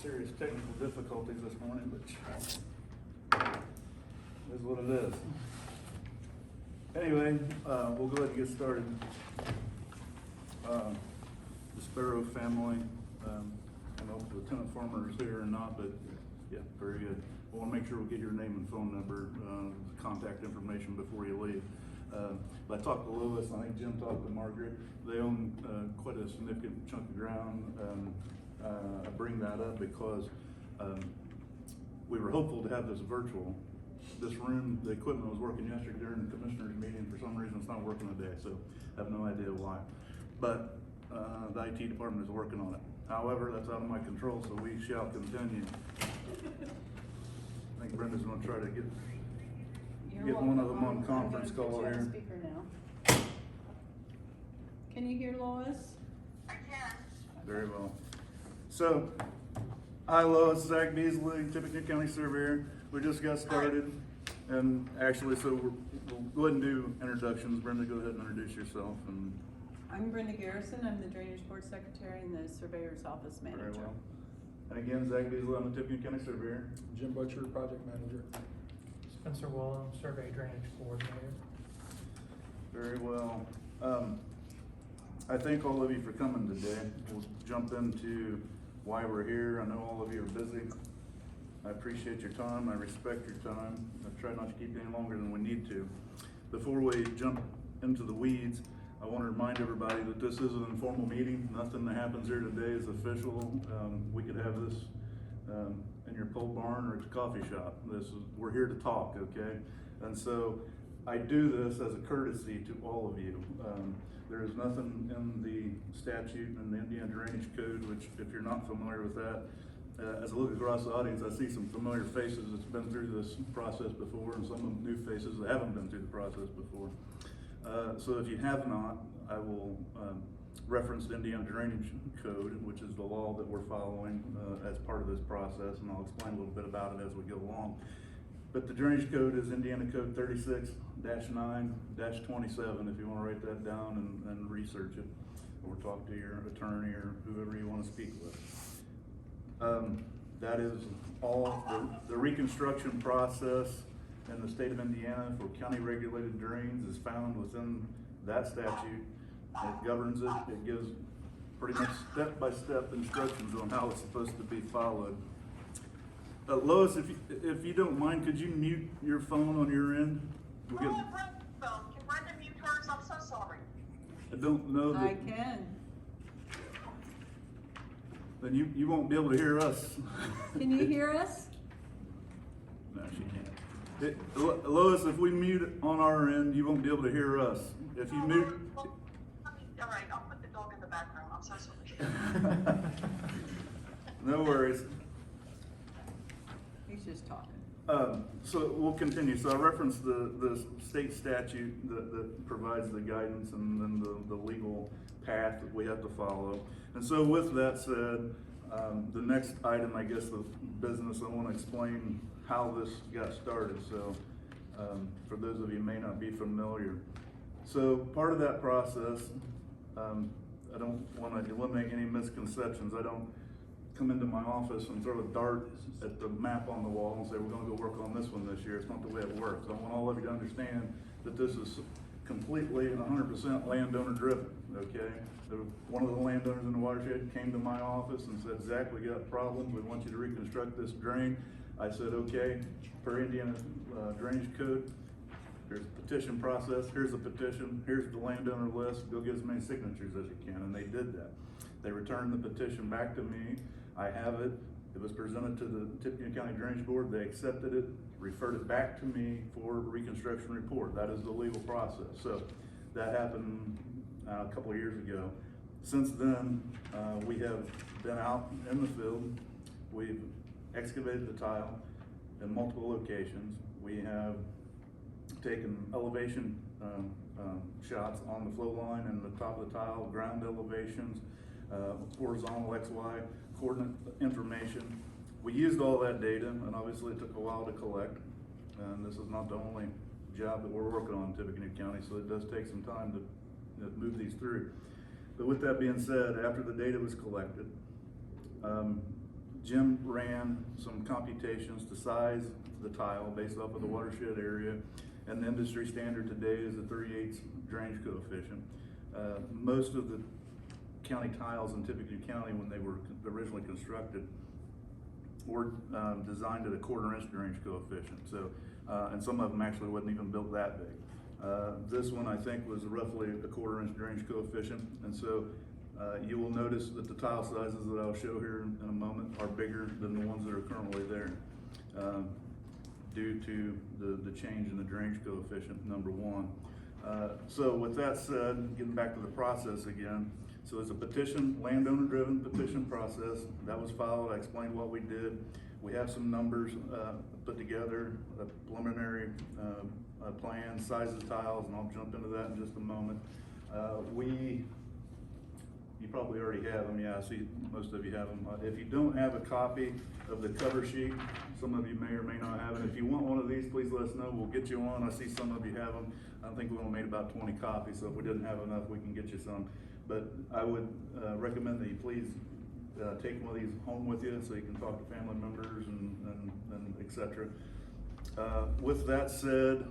serious technical difficulties this morning, but it is what it is. Anyway, we'll go ahead and get started. The Sparrow family, I don't know if Lieutenant Farmer is here or not, but yeah, very good. I want to make sure we get your name and phone number, contact information before you leave. But I talked to Lewis, I think Jim talked to Margaret. They own quite a significant chunk of ground. I bring that up because we were hopeful to have this virtual. This room, the equipment was working yesterday during the commissioners meeting. For some reason, it's not working today, so I have no idea why. But the IT department is working on it. However, that's out of my control, so we shall continue. I think Brenda's gonna try to get one of them on conference call here. Speaker now. Can you hear Lois? I can. Very well. So, hi Lois, Zach Beasley, Tippecanoe County Surveyor. We just got started, and actually, so we'll go ahead and do introductions. Brenda, go ahead and introduce yourself. And I'm Brenda Garrison. I'm the Drainage Board Secretary and the Surveyor's Office Manager. very well. And again, Zach Beasley, I'm the Tippecanoe County Surveyor. Jim Butcher, Project Manager. Spencer Williams, Survey Drainage Coordinator. Very well. I thank all of you for coming today. We'll jump into why we're here. I know all of you are busy. I appreciate your time. I respect your time. I try not to keep it any longer than we need to. Before we jump into the weeds, I want to remind everybody that this is an informal meeting. Nothing that happens here today is official. We could have this in your pole barn or at the coffee shop. We're here to talk, okay? And so I do this as a courtesy to all of you. There is nothing in the statute and the Indiana Drainage Code, which if you're not familiar with that, as I look across the audience, I see some familiar faces that's been through this process before and some new faces that haven't been through the process before. So if you have not, I will reference the Indiana Drainage Code, which is the law that we're following as part of this process, and I'll explain a little bit about it as we go along. But the Drainage Code is Indiana Code 36-9-27, if you want to write that down and research it, or talk to your attorney or whoever you want to speak with. That is all the reconstruction process in the state of Indiana for county regulated drains is found within that statute. It governs it. It gives pretty much step-by-step instructions on how it's supposed to be followed. Lois, if you don't mind, could you mute your phone on your end? Can Brenda mute hers? I'm so sorry. I don't know that. I can. Then you won't be able to hear us. Can you hear us? No, she can't. Lois, if we mute on our end, you won't be able to hear us. If you mute. All right, I'll put the dog in the background. I'm so sorry. No worries. He's just talking. So we'll continue. So I referenced the state statute that provides the guidance and then the legal path that we have to follow. And so with that said, the next item, I guess, of business, I want to explain how this got started. So for those of you who may not be familiar. So part of that process, I don't want to eliminate any misconceptions. I don't come into my office and throw a dart at the map on the wall and say, we're going to go work on this one this year. It's not the way it works. I want all of you to understand that this is completely and 100% landowner driven, okay? One of the landowners in the watershed came to my office and said, Zach, we got problems. We want you to reconstruct this drain. I said, okay, per Indiana Drainage Code, there's a petition process. Here's the petition. Here's the landowner list. Go get as many signatures as you can. And they did that. They returned the petition back to me. I have it. It was presented to the Tippecanoe County Drainage Board. They accepted it, referred it back to me for reconstruction report. That is the legal process. So that happened a couple of years ago. Since then, we have been out in the field. We've excavated the tile in multiple locations. We have taken elevation shots on the flow line and the top of the tile, ground elevations, horizontal XY coordinate information. We used all that data, and obviously it took a while to collect. And this is not the only job that we're working on in Tippecanoe County, so it does take some time to move these through. But with that being said, after the data was collected, Jim ran some computations to size the tile based off of the watershed area, and the industry standard today is a 38 drainage coefficient. Most of the county tiles in Tippecanoe County, when they were originally constructed, were designed at a 1/4 inch drainage coefficient. So, and some of them actually wasn't even built that big. This one I think was roughly a 1/4 inch drainage coefficient, and so you will notice that the tile sizes that I'll show here in a moment are bigger than the ones that are currently there, due to the change in the drainage coefficient, number one. So with that said, getting back to the process again, so it's a petition, landowner driven petition process that was filed. I explained what we did. We have some numbers put together, a preliminary plan, size of tiles, and I'll jump into that in just a moment. You probably already have them. Yeah, I see most of you have them. If you don't have a copy of the cover sheet, some of you may or may not have it. If you want one of these, please let us know. We'll get you one. I see some of you have them. I think we only made about 20 copies, so if we didn't have enough, we can get you some. But I would recommend that you please take one of these home with you so you can talk to family members and et cetera. With that said,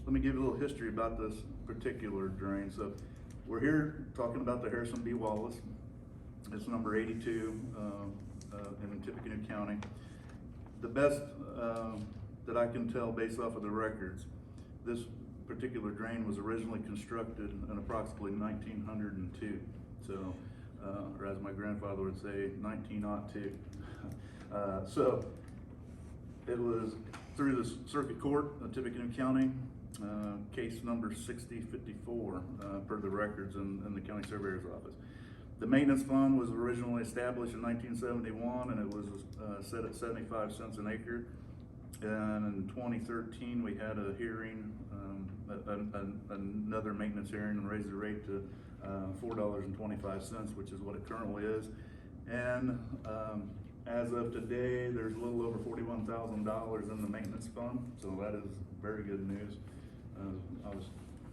let me give you a little history about this particular drain. So we're here talking about the Harrison B. Wallace. It's number 82 in Tippecanoe County. The best that I can tell based off of the records, this particular drain was originally constructed in approximately 1902. So, or as my grandfather would say, 1902. So it was through the circuit court of Tippecanoe County, case number 6054 per the records in the county surveyor's office. The maintenance fund was originally established in 1971, and it was set at 75 cents an acre. And in 2013, we had a hearing, another maintenance hearing, and raised the rate to $4.25, which is what it currently is. And as of today, there's a little over $41,000 in the maintenance fund, so that is very good news. I was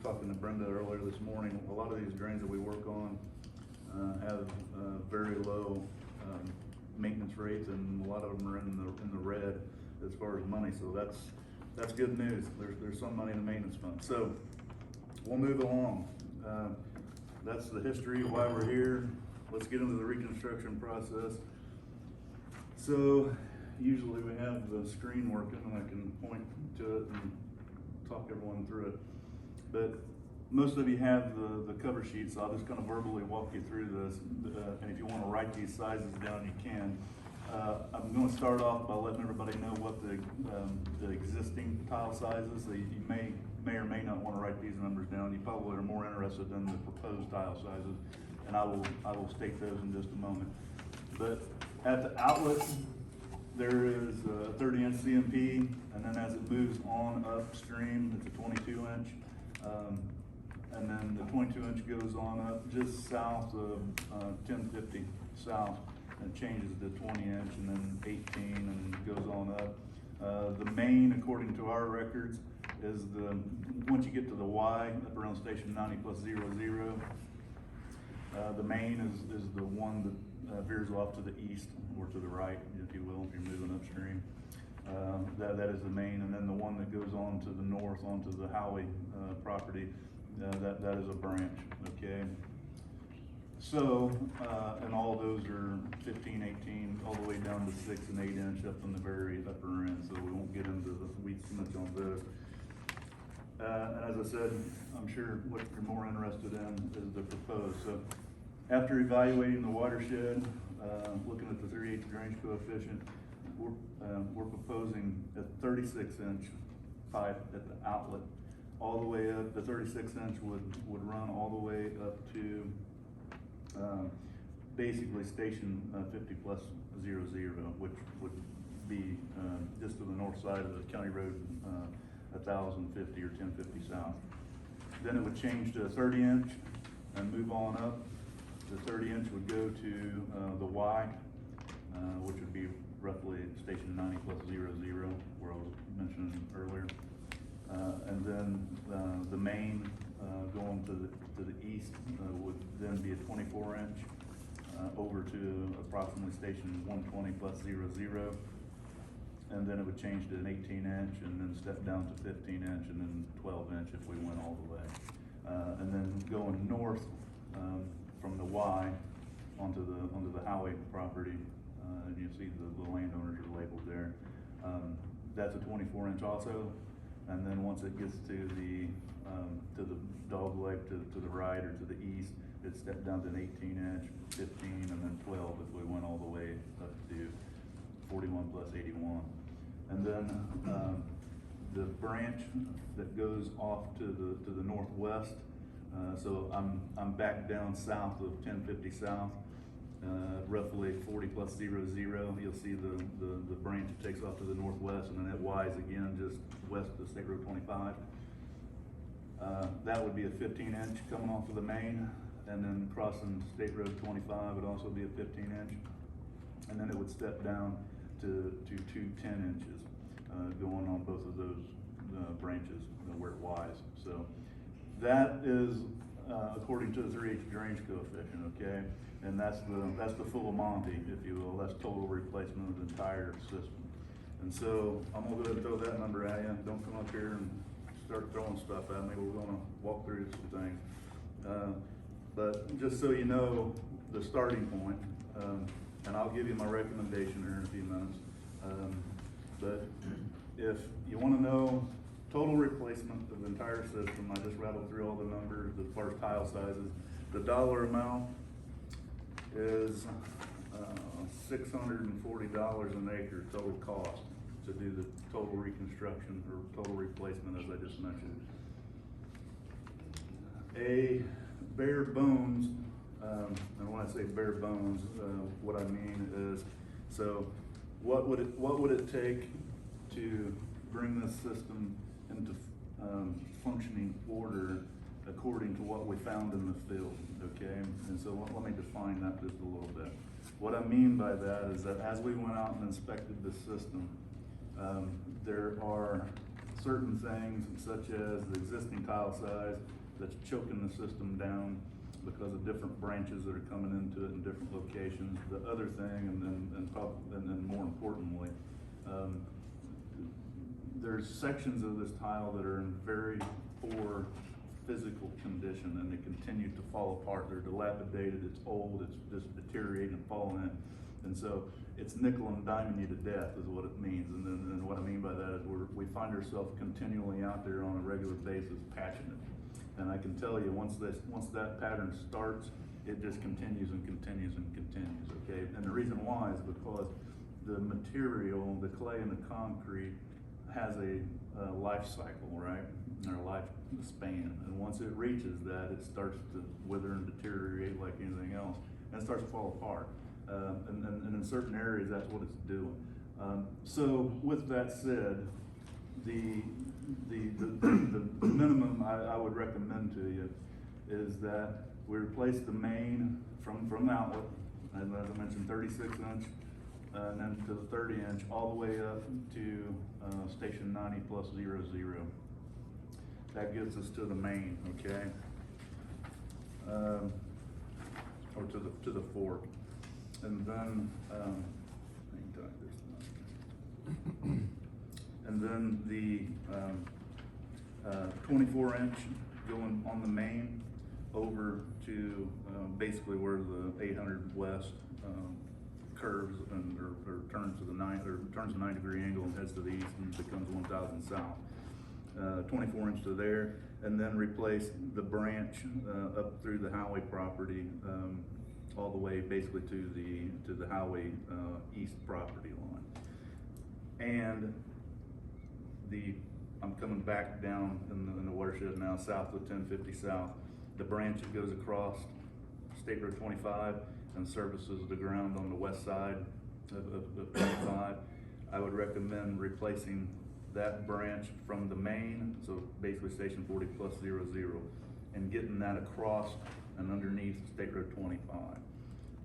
talking to Brenda earlier this morning. A lot of these drains that we work on have very low maintenance rates, and a lot of them are in the red as far as money. So that's good news. There's some money in the maintenance fund. So we'll move along. That's the history of why we're here. Let's get into the reconstruction process. So usually we have the screen working, and I can point to it and talk everyone through it. But most of you have the cover sheet, so I'll just kind of verbally walk you through this. And if you want to write these sizes down, you can. I'm going to start off by letting everybody know what the existing tile sizes. So you may or may not want to write these numbers down. You probably are more interested in the proposed tile sizes, and I will state those in just a moment. But at the outlet, there is a 30-inch CMP, and then as it moves on upstream, it's a 22-inch. And then the 22-inch goes on up just south of 1050 south, and changes to 20-inch, and then 18, and goes on up. The main, according to our records, is once you get to the Y, up around station 90+00, the main is the one that veers off to the east, or to the right, if you will, if you're moving upstream. That is the main, and then the one that goes on to the north, onto the Howey property, that is a branch, okay? So, and all those are 15, 18, all the way down to 6 and 8 inch up in the very upper end, so we won't get into the weeds too much on those. And as I said, I'm sure what you're more interested in is the proposed. So after evaluating the watershed, looking at the 3/8 drainage coefficient, we're proposing a 36-inch pipe at the outlet, all the way up. The 36-inch would run all the way up to basically station 50+00, which would be just to the north side of the county road 1050 or 1050 south. Then it would change to a 30-inch and move on up. The 30-inch would go to the Y, which would be roughly station 90+00, where I was mentioning earlier. And then the main going to the east would then be a 24-inch. over to approximately station 120 plus 00. And then it would change to an 18-inch, and then step down to 15-inch, and then 12-inch if we went all the way. And then going north from the Y onto the highway property, and you see the landowners are labeled there. That's a 24-inch also. And then once it gets to the dog leg to the right or to the east, it stepped down to an 18-inch, 15, and then 12 if we went all the way up to 41 plus 81. And then the branch that goes off to the northwest, so I'm back down south of 1050 South, roughly 40 plus 00. You'll see the branch that takes off to the northwest, and then it Y's again just west of State Road 25. That would be a 15-inch coming off of the main, and then crossing State Road 25 would also be a 15-inch, and then it would step down to two 10 inches, going on both of those branches where it Y's. So that is according to the 3H drainage coefficient, okay? And that's the full Monty, if you will. That's total replacement of the entire system. And so I'm gonna go ahead and throw that number at you. Don't come up here and start throwing stuff at me. We're gonna walk through some things. But just so you know, the starting point, and I'll give you my recommendation here in a few minutes. But if you wanna know total replacement of the entire system, I just rattled through all the numbers as far as tile sizes. The dollar amount is $640 an acre total cost to do the total reconstruction or total replacement, as I just mentioned. A bare bones, and when I say bare bones, what I mean is, so what would it take to bring this system into functioning order according to what we found in the field, okay? And so let me define that just a little bit. What I mean by that is that as we went out and inspected the system, there are certain things such as the existing tile size that's choking the system down because of different branches that are coming into it in different locations. The other thing, and then more importantly, there's sections of this tile that are in very poor physical condition, and they continue to fall apart. They're dilapidated, it's old, it's just deteriorating and falling in. And so it's nickel and diming you to death is what it means. And then what I mean by that is we find ourselves continually out there on a regular basis patching it. And I can tell you, once that pattern starts, it just continues and continues and continues, okay? And the reason why is because the material, the clay and the concrete, has a life cycle, right? Or a life span. And once it reaches that, it starts to wither and deteriorate like anything else, and it starts to fall apart. And in certain areas, that's what it's doing. So with that said, the minimum I would recommend to you is that we replace the main from the outlet, and as I mentioned, 36-inch, and then to the 30-inch, all the way up to station 90 plus 00. That gets us to the main, okay? Or to the fork, and then and then the 24-inch going on the main over to basically where the 800 west curves and or turns to the 90-degree angle and heads to the east and becomes 1000 south. 24-inch to there, and then replace the branch up through the highway property all the way basically to the highway east property line. And I'm coming back down in the watershed now, south of 1050 South. The branch that goes across State Road 25 and services the ground on the west side of 25. I would recommend replacing that branch from the main, so basically station 40 plus 00, and getting that across and underneath State Road 25.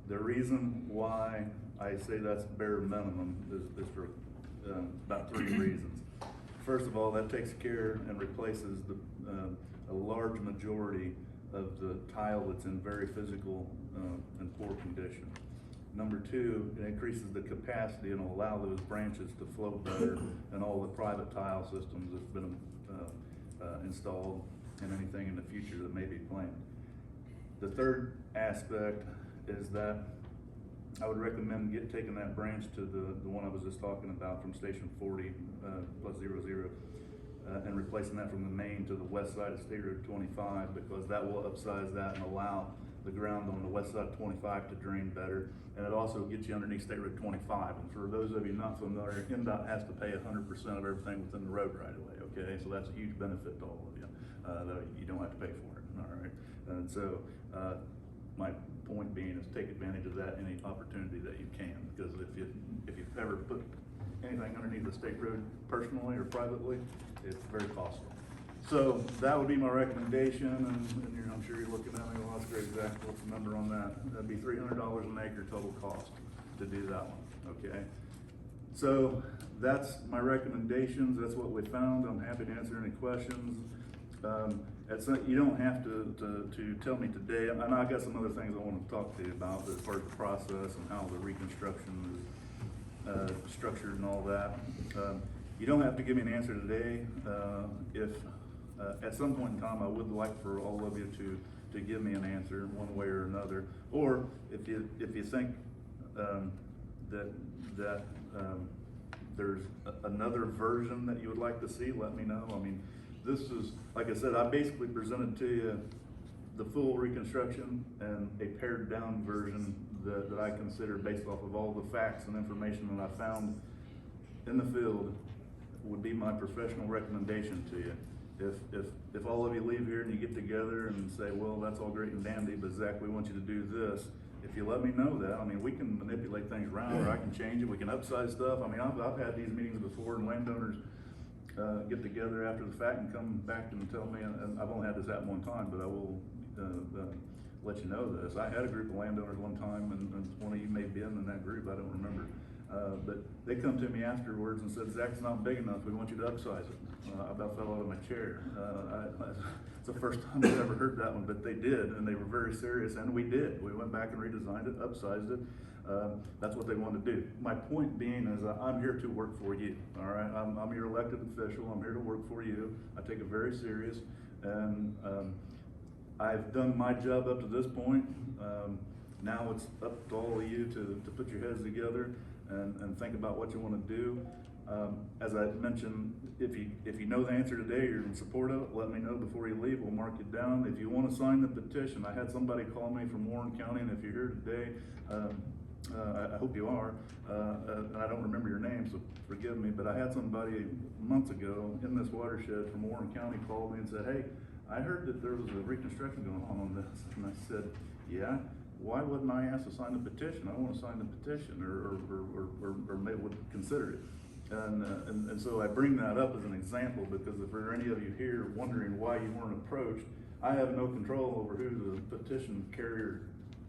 The reason why I say that's bare minimum is for about 3 reasons. First of all, that takes care and replaces a large majority of the tile that's in very physical, and poor condition. Number two, it increases the capacity and will allow those branches to flow better in all the private tile systems that's been, installed and anything in the future that may be planned. The third aspect is that I would recommend taking that branch to the one I was just talking about from station 40, plus 00, and replacing that from the main to the west side of State Road 25, because that will upsize that and allow the ground on the west side of 25 to drain better. And it also gets you underneath State Road 25. And for those of you not familiar, NDOT has to pay 100% of everything within the road right away, okay? So that's a huge benefit to all of you, that you don't have to pay for it, all right? And so, my point being is take advantage of that any opportunity that you can, because if you've ever put anything underneath the state road personally or privately, it's very costly. So that would be my recommendation, and I'm sure you're looking at me, well, that's great, exactly, what's the number on that? That'd be $300 an acre total cost to do that one, okay? So that's my recommendations, that's what we found. I'm happy to answer any questions. You don't have to tell me today, and I got some other things I want to talk to you about as far as the process and how the reconstruction is structured and all that. You don't have to give me an answer today. If at some point in time, I would like for all of you to give me an answer one way or another, or if you think that there's another version that you would like to see, let me know. I mean, this is, like I said, I basically presented to you the full reconstruction and a pared down version that I consider, based off of all the facts and information that I found in the field, would be my professional recommendation to you. If all of you leave here and you get together and say, well, that's all great and dandy, but Zach, we want you to do this. If you let me know that, I mean, we can manipulate things around, or I can change it, we can upsize stuff. I mean, I've had these meetings before, and landowners get together after the fact and come back and tell me, and I've only had this happen one time, but I will let you know this. I had a group of landowners one time, and one of you may be in that group, I don't remember. But they come to me afterwards and said, Zach, it's not big enough, we want you to upsize it. I about fell out of my chair. It's the first time I've ever heard that one, but they did, and they were very serious, and we did. We went back and redesigned it, upsized it. That's what they wanted to do. My point being is I'm here to work for you, all right? I'm your elected official, I'm here to work for you. I take it very serious, and I've done my job up to this point. Now it's up to all of you to put your heads together and think about what you want to do. As I mentioned, if you know the answer today, you're in support of it, let me know before you leave, we'll mark it down. If you want to sign the petition, I had somebody call me from Warren County, and if you're here today, I hope you are, and I don't remember your name, so forgive me, but I had somebody months ago in this watershed from Warren County call me and said, hey, I heard that there was a reconstruction going on this, and I said, yeah, why wouldn't I ask to sign the petition? I want to sign the petition, or maybe would consider it. And so I bring that up as an example, because if there are any of you here wondering why you weren't approached, I have no control over who the petition carrier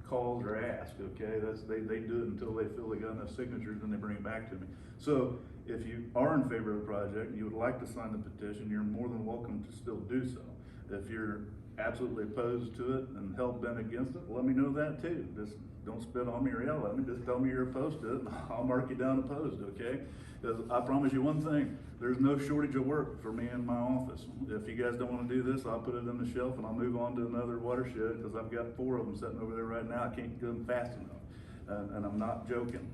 calls or asks, okay? They do it until they feel they got enough signatures, and they bring it back to me. So if you are in favor of the project and you would like to sign the petition, you're more than welcome to still do so. If you're absolutely opposed to it and hell-bent against it, let me know that too. Just don't spit on me or yell at me, just tell me you're opposed to it, and I'll mark you down opposed, okay? Because I promise you one thing, there's no shortage of work for me in my office. If you guys don't want to do this, I'll put it on the shelf and I'll move on to another watershed, because I've got 4 of them sitting over there right now. I can't do them fast enough, and I'm not joking.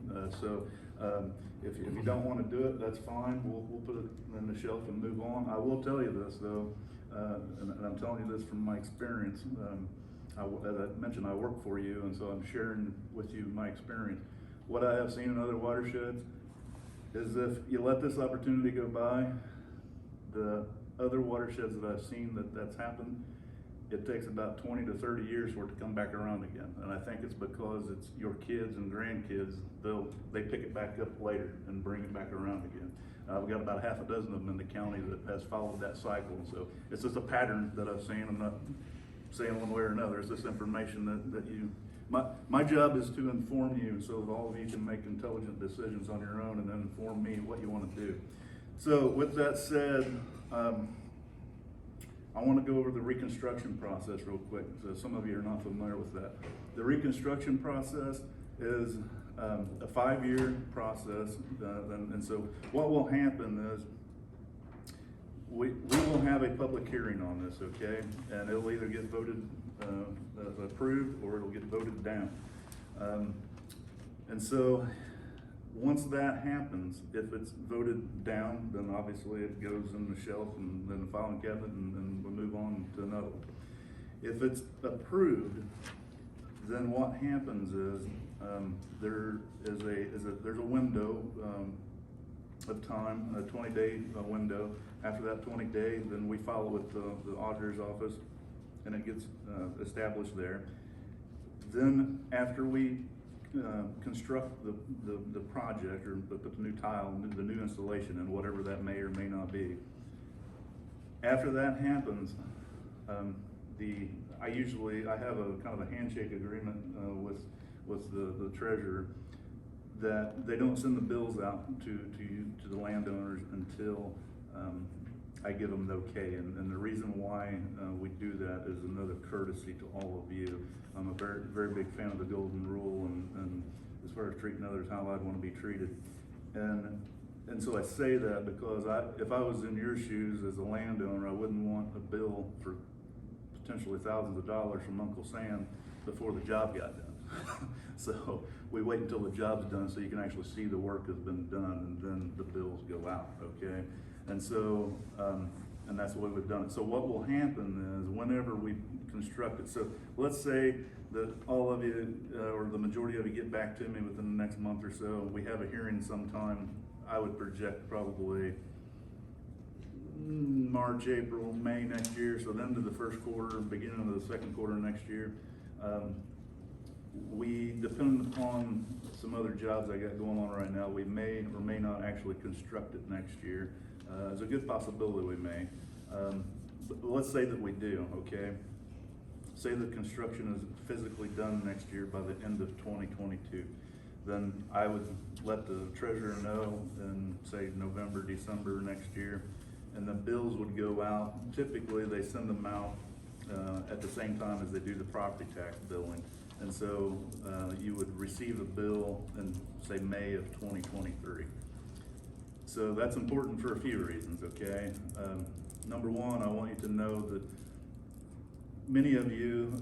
If you don't want to do it, that's fine. We'll put it on the shelf and move on. I will tell you this though, and I'm telling you this from my experience. As I mentioned, I work for you, and so I'm sharing with you my experience. What I have seen in other watersheds is, if you let this opportunity go by, the other watersheds that I've seen that's happened, it takes about 20 to 30 years for it to come back around again. And I think it's because it's your kids and grandkids, they pick it back up later and bring it back around again. We've got about half a dozen of them in the county that has followed that cycle. So it's just a pattern that I've seen. I'm not saying one way or another. It's just information that you, my job is to inform you, so that all of you can make intelligent decisions on your own, and then inform me what you want to do. So with that said, I wanna go over the reconstruction process real quick, so some of you are not familiar with that. The reconstruction process is, a 5-year process, and so what will happen is, we will have a public hearing on this, okay? And it'll either get voted, approved, or it'll get voted down. And so, once that happens, if it's voted down, then obviously it goes in the shelf and then the filing cabinet, and we'll move on to another one. If it's approved, then what happens is, there's a window, of time, a 20-day window. After that 20 days, then we follow with the auditor's office, and it gets established there. Then after we construct the project, or put the new tile, the new installation, and whatever that may or may not be. After that happens, I have a kind of a handshake agreement with the treasurer, that they don't send the bills out to the landowners until I give them the okay. And the reason why we do that is another courtesy to all of you. I'm a very, very big fan of the golden rule, and as far as treating others how I'd want to be treated. And so I say that because if I was in your shoes as a landowner, I wouldn't want a bill for potentially thousands of dollars from Uncle Sam before the job got done. So we wait until the job's done so you can actually see the work has been done, and then the bills go out, okay? And so, and that's the way we've done it. So what will happen is, whenever we construct it, so let's say that all of you, or the majority of you, get back to me within the next month or so, we have a hearing sometime, I would project probably March, April, May next year, so then to the first quarter, beginning of the second quarter next year. We, depending upon some other jobs I got going on right now, we may or may not actually construct it next year. There's a good possibility we may. But let's say that we do, okay? Say the construction is physically done next year by the end of 2022. Then I would let the treasurer know in, say, November, December next year, and the bills would go out. Typically, they send them out at the same time as they do the property tax billing. And so you would receive a bill in, say, May of 2023. So that's important for a few reasons, okay? Number one, I want you to know that many of you,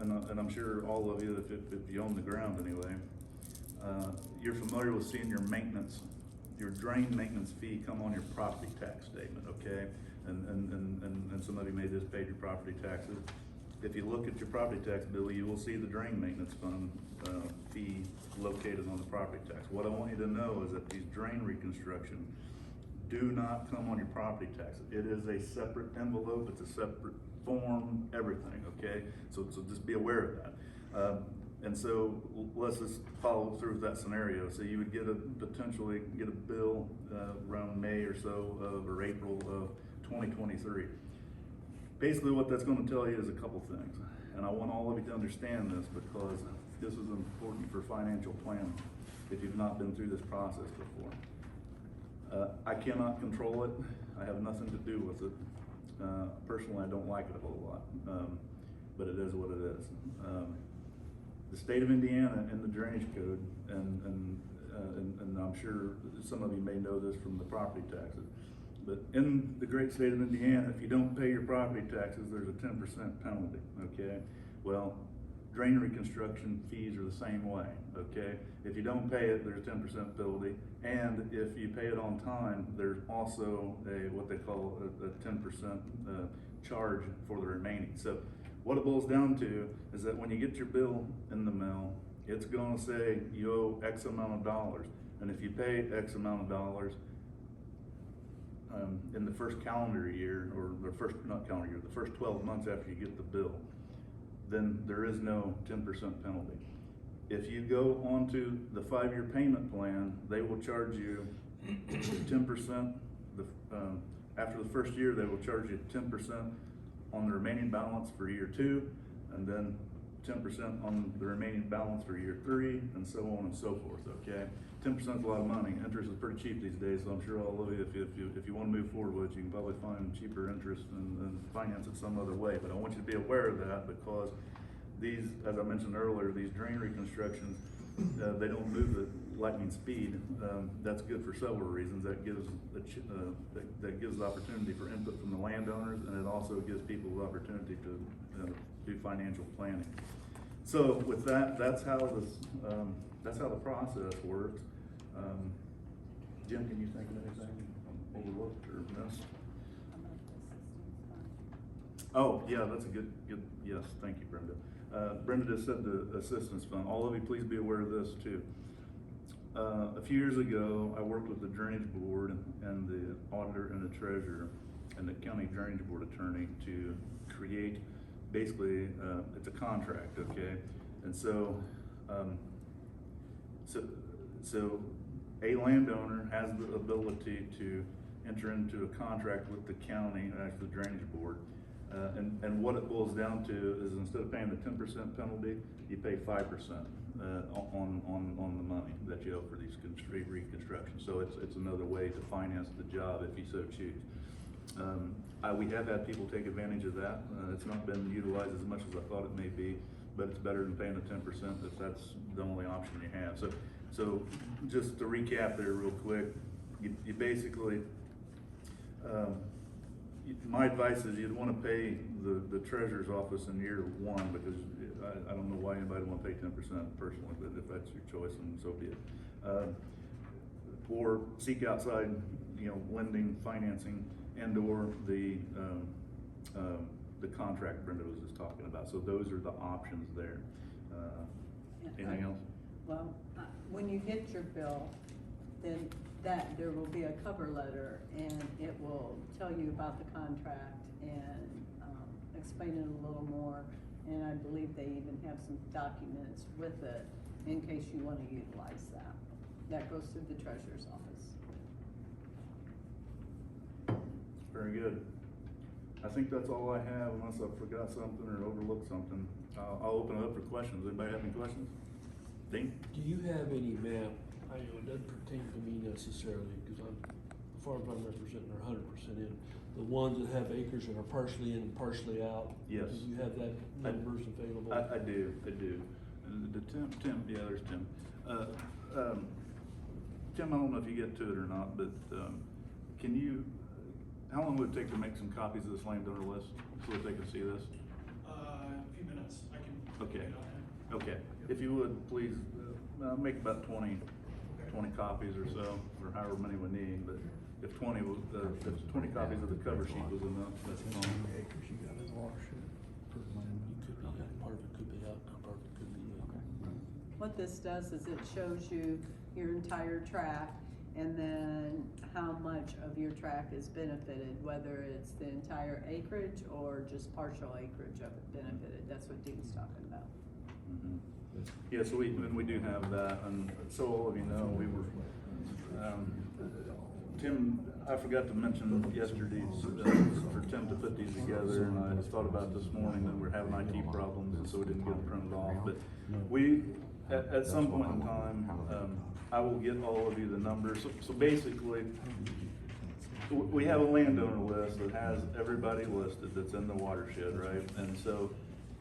and I'm sure all of you, if you own the ground anyway, you're familiar with seeing your maintenance, your drain maintenance fee come on your property tax statement, okay? And some of you may just pay your property taxes. If you look at your property tax bill, you will see the drain maintenance fund fee located on the property tax. What I want you to know is that these drain reconstruction do not come on your property tax. It is a separate envelope, it's a separate form, everything, okay? So just be aware of that. And so let's just follow through with that scenario. So you would potentially get a bill around May or so or April of 2023. Basically what that's going to tell you is a couple things, and I want all of you to understand this, because this is important for financial planning if you've not been through this process before. I cannot control it. I have nothing to do with it. Personally, I don't like it a whole lot, but it is what it is. The state of Indiana in the drainage code, and I'm sure some of you may know this from the property taxes, but in the great state of Indiana, if you don't pay your property taxes, there's a 10% penalty, okay? Well, drain reconstruction fees are the same way, okay? If you don't pay it, there's a 10% penalty, and if you pay it on time, there's also what they call a 10% charge for the remaining. So what it boils down to is that when you get your bill in the mail, it's gonna say you owe X amount of dollars, and if you pay X amount of dollars, in the first calendar year, or the first, not calendar year, the first 12 months after you get the bill, then there is no 10% penalty. If you go onto the 5-year payment plan, they will charge you 10%. After the first year, they will charge you 10% on the remaining balance for year 2, and then 10% on the remaining balance for year 3, and so on and so forth, okay? 10% is a lot of money. Interest is pretty cheap these days, so I'm sure all of you, if you wanna move forward with it, you can probably find cheaper interest and finance it some other way. But I want you to be aware of that, because these, as I mentioned earlier, these drain reconstructions, they don't move at lightning speed. That's good for several reasons. That gives the opportunity for input from the landowners, and it also gives people the opportunity to do financial planning. So with that, that's how the process works. Jim, can you think of anything overlooked or missed? Oh, yeah, that's a good, yes, thank you, Brenda. Brenda just said the assistance fund. All of you, please be aware of this too. A few years ago, I worked with the Drainage Board and the auditor and the treasurer and the county drainage board attorney to create, basically, it's a contract, okay? And so a landowner has the ability to enter into a contract with the county and actually the drainage board. And what it boils down to is, instead of paying the 10% penalty, you pay 5% on the money that you owe for these reconstructions. So it's another way to finance the job if you so choose. We have had people take advantage of that. It's not been utilized as much as I thought it may be, but it's better than paying the 10% if that's the only option you have. So just to recap there real quick, you basically, my advice is you'd want to pay the treasurer's office in year one, because I don't know why anybody would want to pay 10% personally, but if that's your choice, and so be it. Or seek outside, lending, financing, and/or the contract Brenda was just talking about. So those are the options there. Anything else? Well, when you get your bill, then there will be a cover letter, and it will tell you about the contract and explain it a little more. And I believe they even have some documents with it in case you want to utilize that. That goes through the treasurer's office. Very good. I think that's all I have, unless I forgot something or overlooked something. I'll open it up for questions. Anybody have any questions? Dean? Do you have any map? It doesn't pertain to me necessarily, because the farms I'm representing are 100% in. The ones that have acres that are partially in and partially out? Yes. Do you have that numbers available? I do. And the Tim, yeah, there's Tim. Tim, I don't know if you get to it or not, but how long would it take to make some copies of this landowner list so that they can see this? A few minutes, I can. Okay. get it out there. Okay, if you would, please, make about 20 copies or so, or however many we need, but if 20 copies of the cover sheet was enough, that's fine. You could be, part of it could be out, part of it could be in. What this does is it shows you your entire tract, and then how much of your tract is benefited, whether it's the entire acreage or just partial acreage of it benefited. That's what Dean's talking about. Mhm. Yeah, so we do have that, and so all of you know, we were, Tim, I forgot to mention yesterday for Tim to put these together, and I thought about this morning that we're having IT problems, and so we didn't get them printed off, but at some point in time, I will get all of you the numbers. So basically, we have a landowner list that has everybody listed that's in the watershed, right?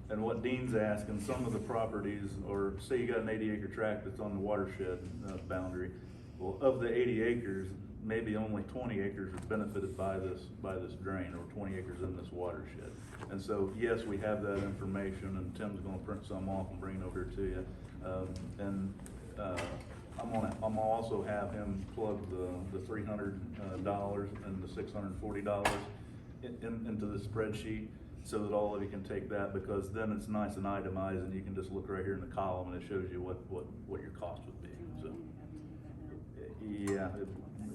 And what Dean's asking, some of the properties, or say you got an 80-acre tract that's on the watershed boundary. Well, of the 80 acres, maybe only 20 acres are benefited by this drain, or 20 acres in this watershed. And so, yes, we have that information, and Tim's gonna print some off and bring it over to you. I'm gonna also have him plug the $300 and the $640 into the spreadsheet, so that all of you can take that, because then it's nice and itemized, and you can just look right here in the column, and it shows you what your cost would be. So, yeah,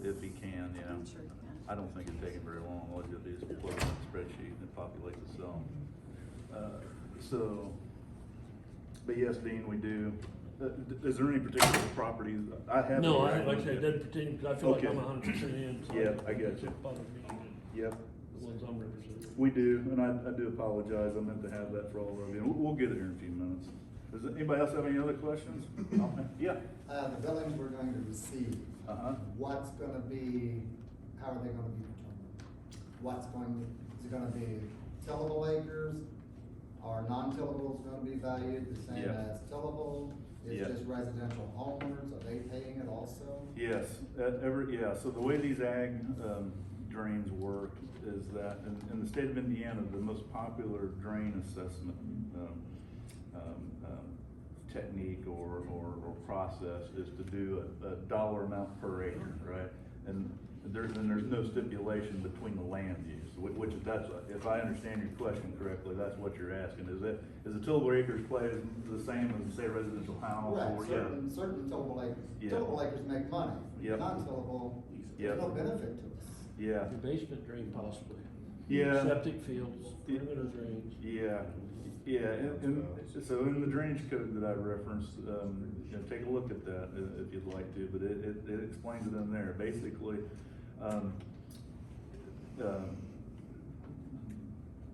if he can, yeah. I'm sure he can. I don't think it'd take him very long. All you have to do is plug it in the spreadsheet, and it populates itself. But yes, Dean, we do. Is there any particular properties? I have. No, like I said, it doesn't pertain, because I feel like Okay. I'm 100% in. So Yeah, I get you. It's part of me, Yep. the ones I'm representing. We do, and I do apologize. I meant to have that for all of you. We'll get it here in a few minutes. Does anybody else have any other questions? Yeah. The billings we're going to receive, Uh-huh. what's gonna be, how are they gonna be determined? Is it gonna be tillable acres? Are non-tillables gonna be valued the same Yes. as tillable? Is Yes. just residential homeowners, are they paying it also? Yes, so the way these ag, drains work is that in the state of Indiana, the most popular drain assessment, technique or process is to do a dollar amount per acre, right? And there's no stipulation between the land use, which that's, if I understand your question correctly, that's what you're asking. Is the tillable acres play the same as, say, a residential house? Right, Or, certain tillable acres, Yeah. tillable acres make money. Yep. Non-tillable, Yep. there's no benefit to us. Yeah, Your basement drain possibly. Yeah. Septic fields, perimeter drains. yeah, and so in the drainage code that I referenced, take a look at that if you'd like to, but it explains it in there. Basically,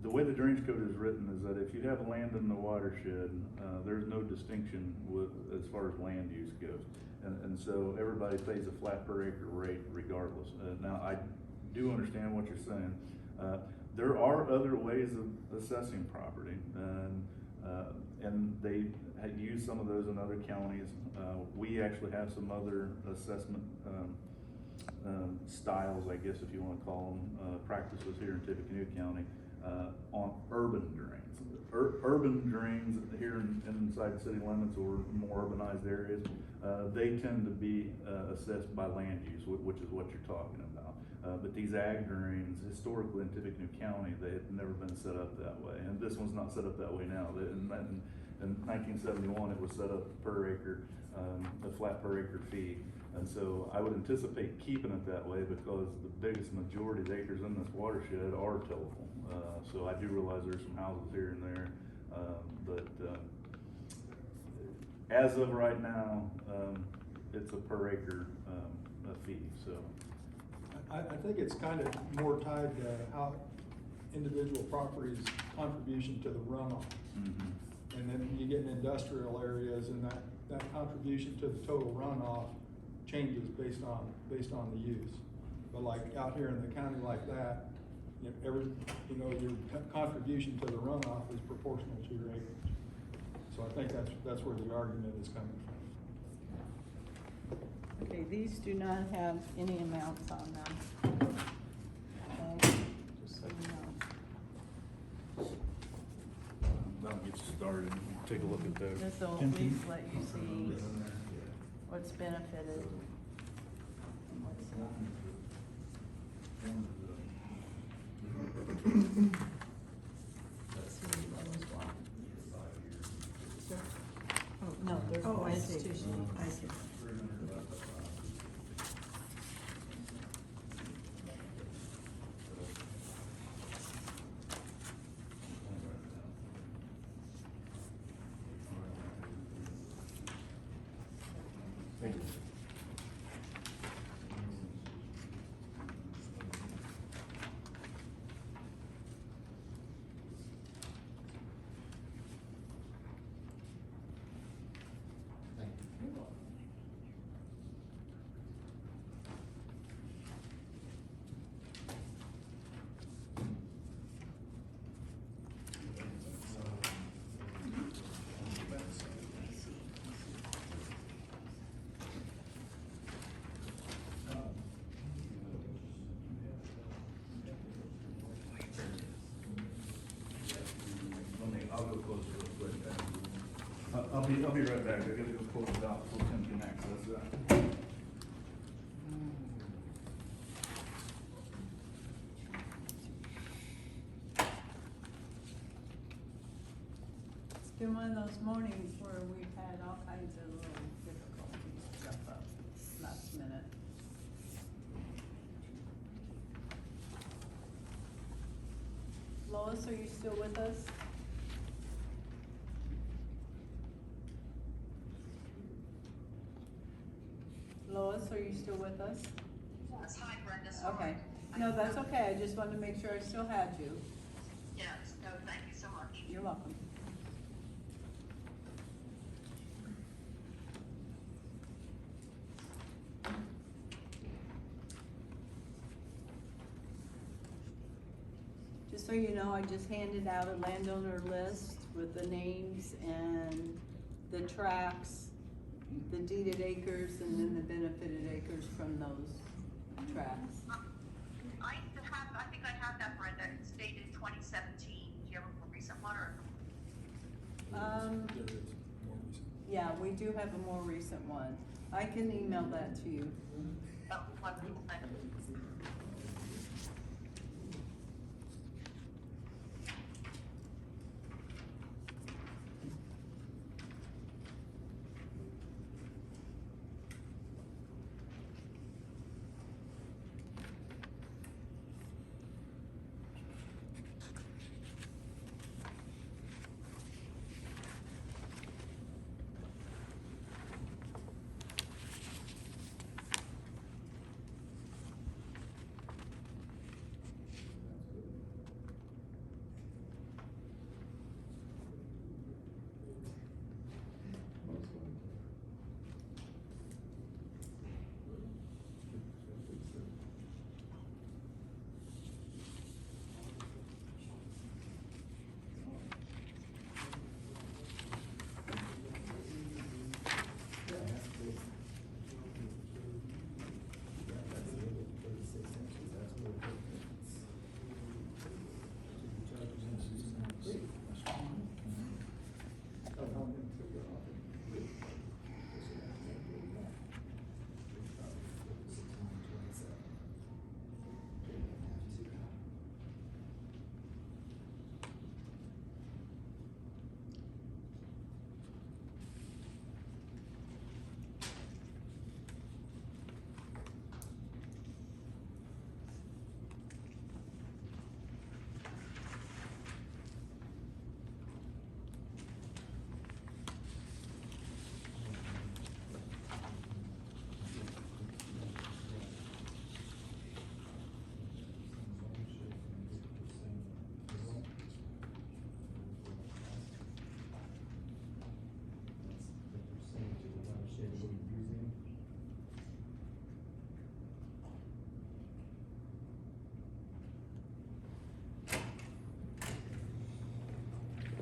the way the drainage code is written is that if you have land in the watershed, there's no distinction as far as land use goes. And so everybody pays a flat per acre rate regardless. Now, I do understand what you're saying. There are other ways of assessing property, and they use some of those in other counties. We actually have some other assessment styles, I guess if you want to call them, practices here in Tippecanoe County on urban drains. Urban drains here inside the city limits or more urbanized areas, they tend to be assessed by land use, which is what you're talking about. But these ag drains, historically in Tippecanoe County, they had never been set up that way. And this one's not set up that way now. In 1971, it was set up per acre, a flat per acre fee. And so I would anticipate keeping it that way because the biggest majority of acres in this watershed are tillable. So I do realize there's some houses here and there, but as of right now, it's a per acre fee, so. I think it's kind of more tied to how individual properties' contribution to the runoff. Mhm. And then you get in industrial areas and that contribution to the total runoff changes based on the use. But like out here in the county like that, your contribution to the runoff is proportional to your acreage. So I think that's where the argument is coming from. Okay, these do not have any amounts on them. Okay, just so you know. That'll get you started. Take a look at those. This will at least let you see what's benefited and what's not. Let's see what was what. Oh, no, there's one institution. I see. Thank you. Thank you. I'll go close real quick. I'll be right back. I gotta go pull it out so Tim can access that. It's been one of those mornings where we've had all kinds of little difficulties jump up last minute. Lois, are you still with us? Lois, are you still with us? Yes, hi Brenda, sorry. Okay, no, that's okay, I just wanted to make sure I still had you. Yes, no, thank you so much. You're welcome. just so you know, I just handed out a landowner list with the names and the tracts, the deeded acres, and then the benefited acres from those tracts. I think I have that, Brenda, it's dated 2017, do you have a more recent one, or? There is more recent. Yeah, we do have a more recent one. I can email that to you. Oh, wonderful, thank you.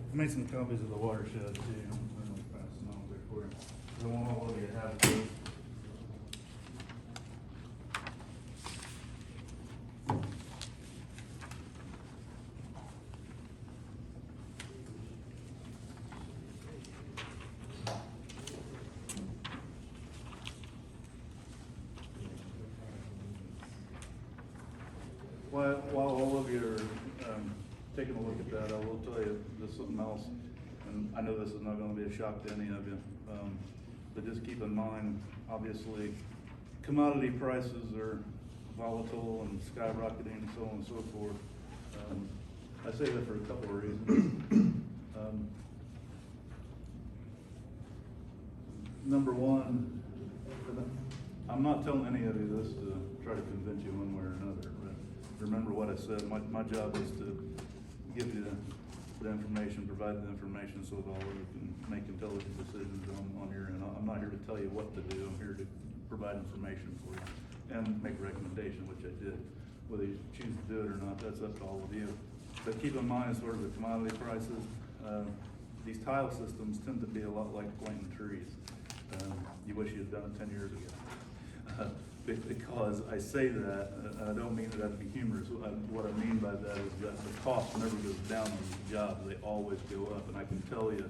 I made some copies of the watershed too. I'm pass them on there for you. I want all of you to have those. While all of you are taking a look at that, I will tell you there's something else, and I know this is not gonna be a shock to any of you, but just keep in mind, obviously, commodity prices are volatile and skyrocketing and so on and so forth. I say that for a couple of reasons. Number one, I'm not telling any of you this to try to convince you one way or another, but remember what I said, my job is to give you the information, provide the information so that all of you can make intelligent decisions on your end. I'm not here to tell you what to do, I'm here to provide information for you and make a recommendation, which I did. Whether you choose to do it or not, that's up to all of you. But keep in mind sort of the commodity prices, these tile systems tend to be a lot like planting trees. You wish you had done it 10 years ago. Because I say that, I don't mean that to be humorous. What I mean by that is that the cost never goes down on these jobs, they always go up. And I can tell you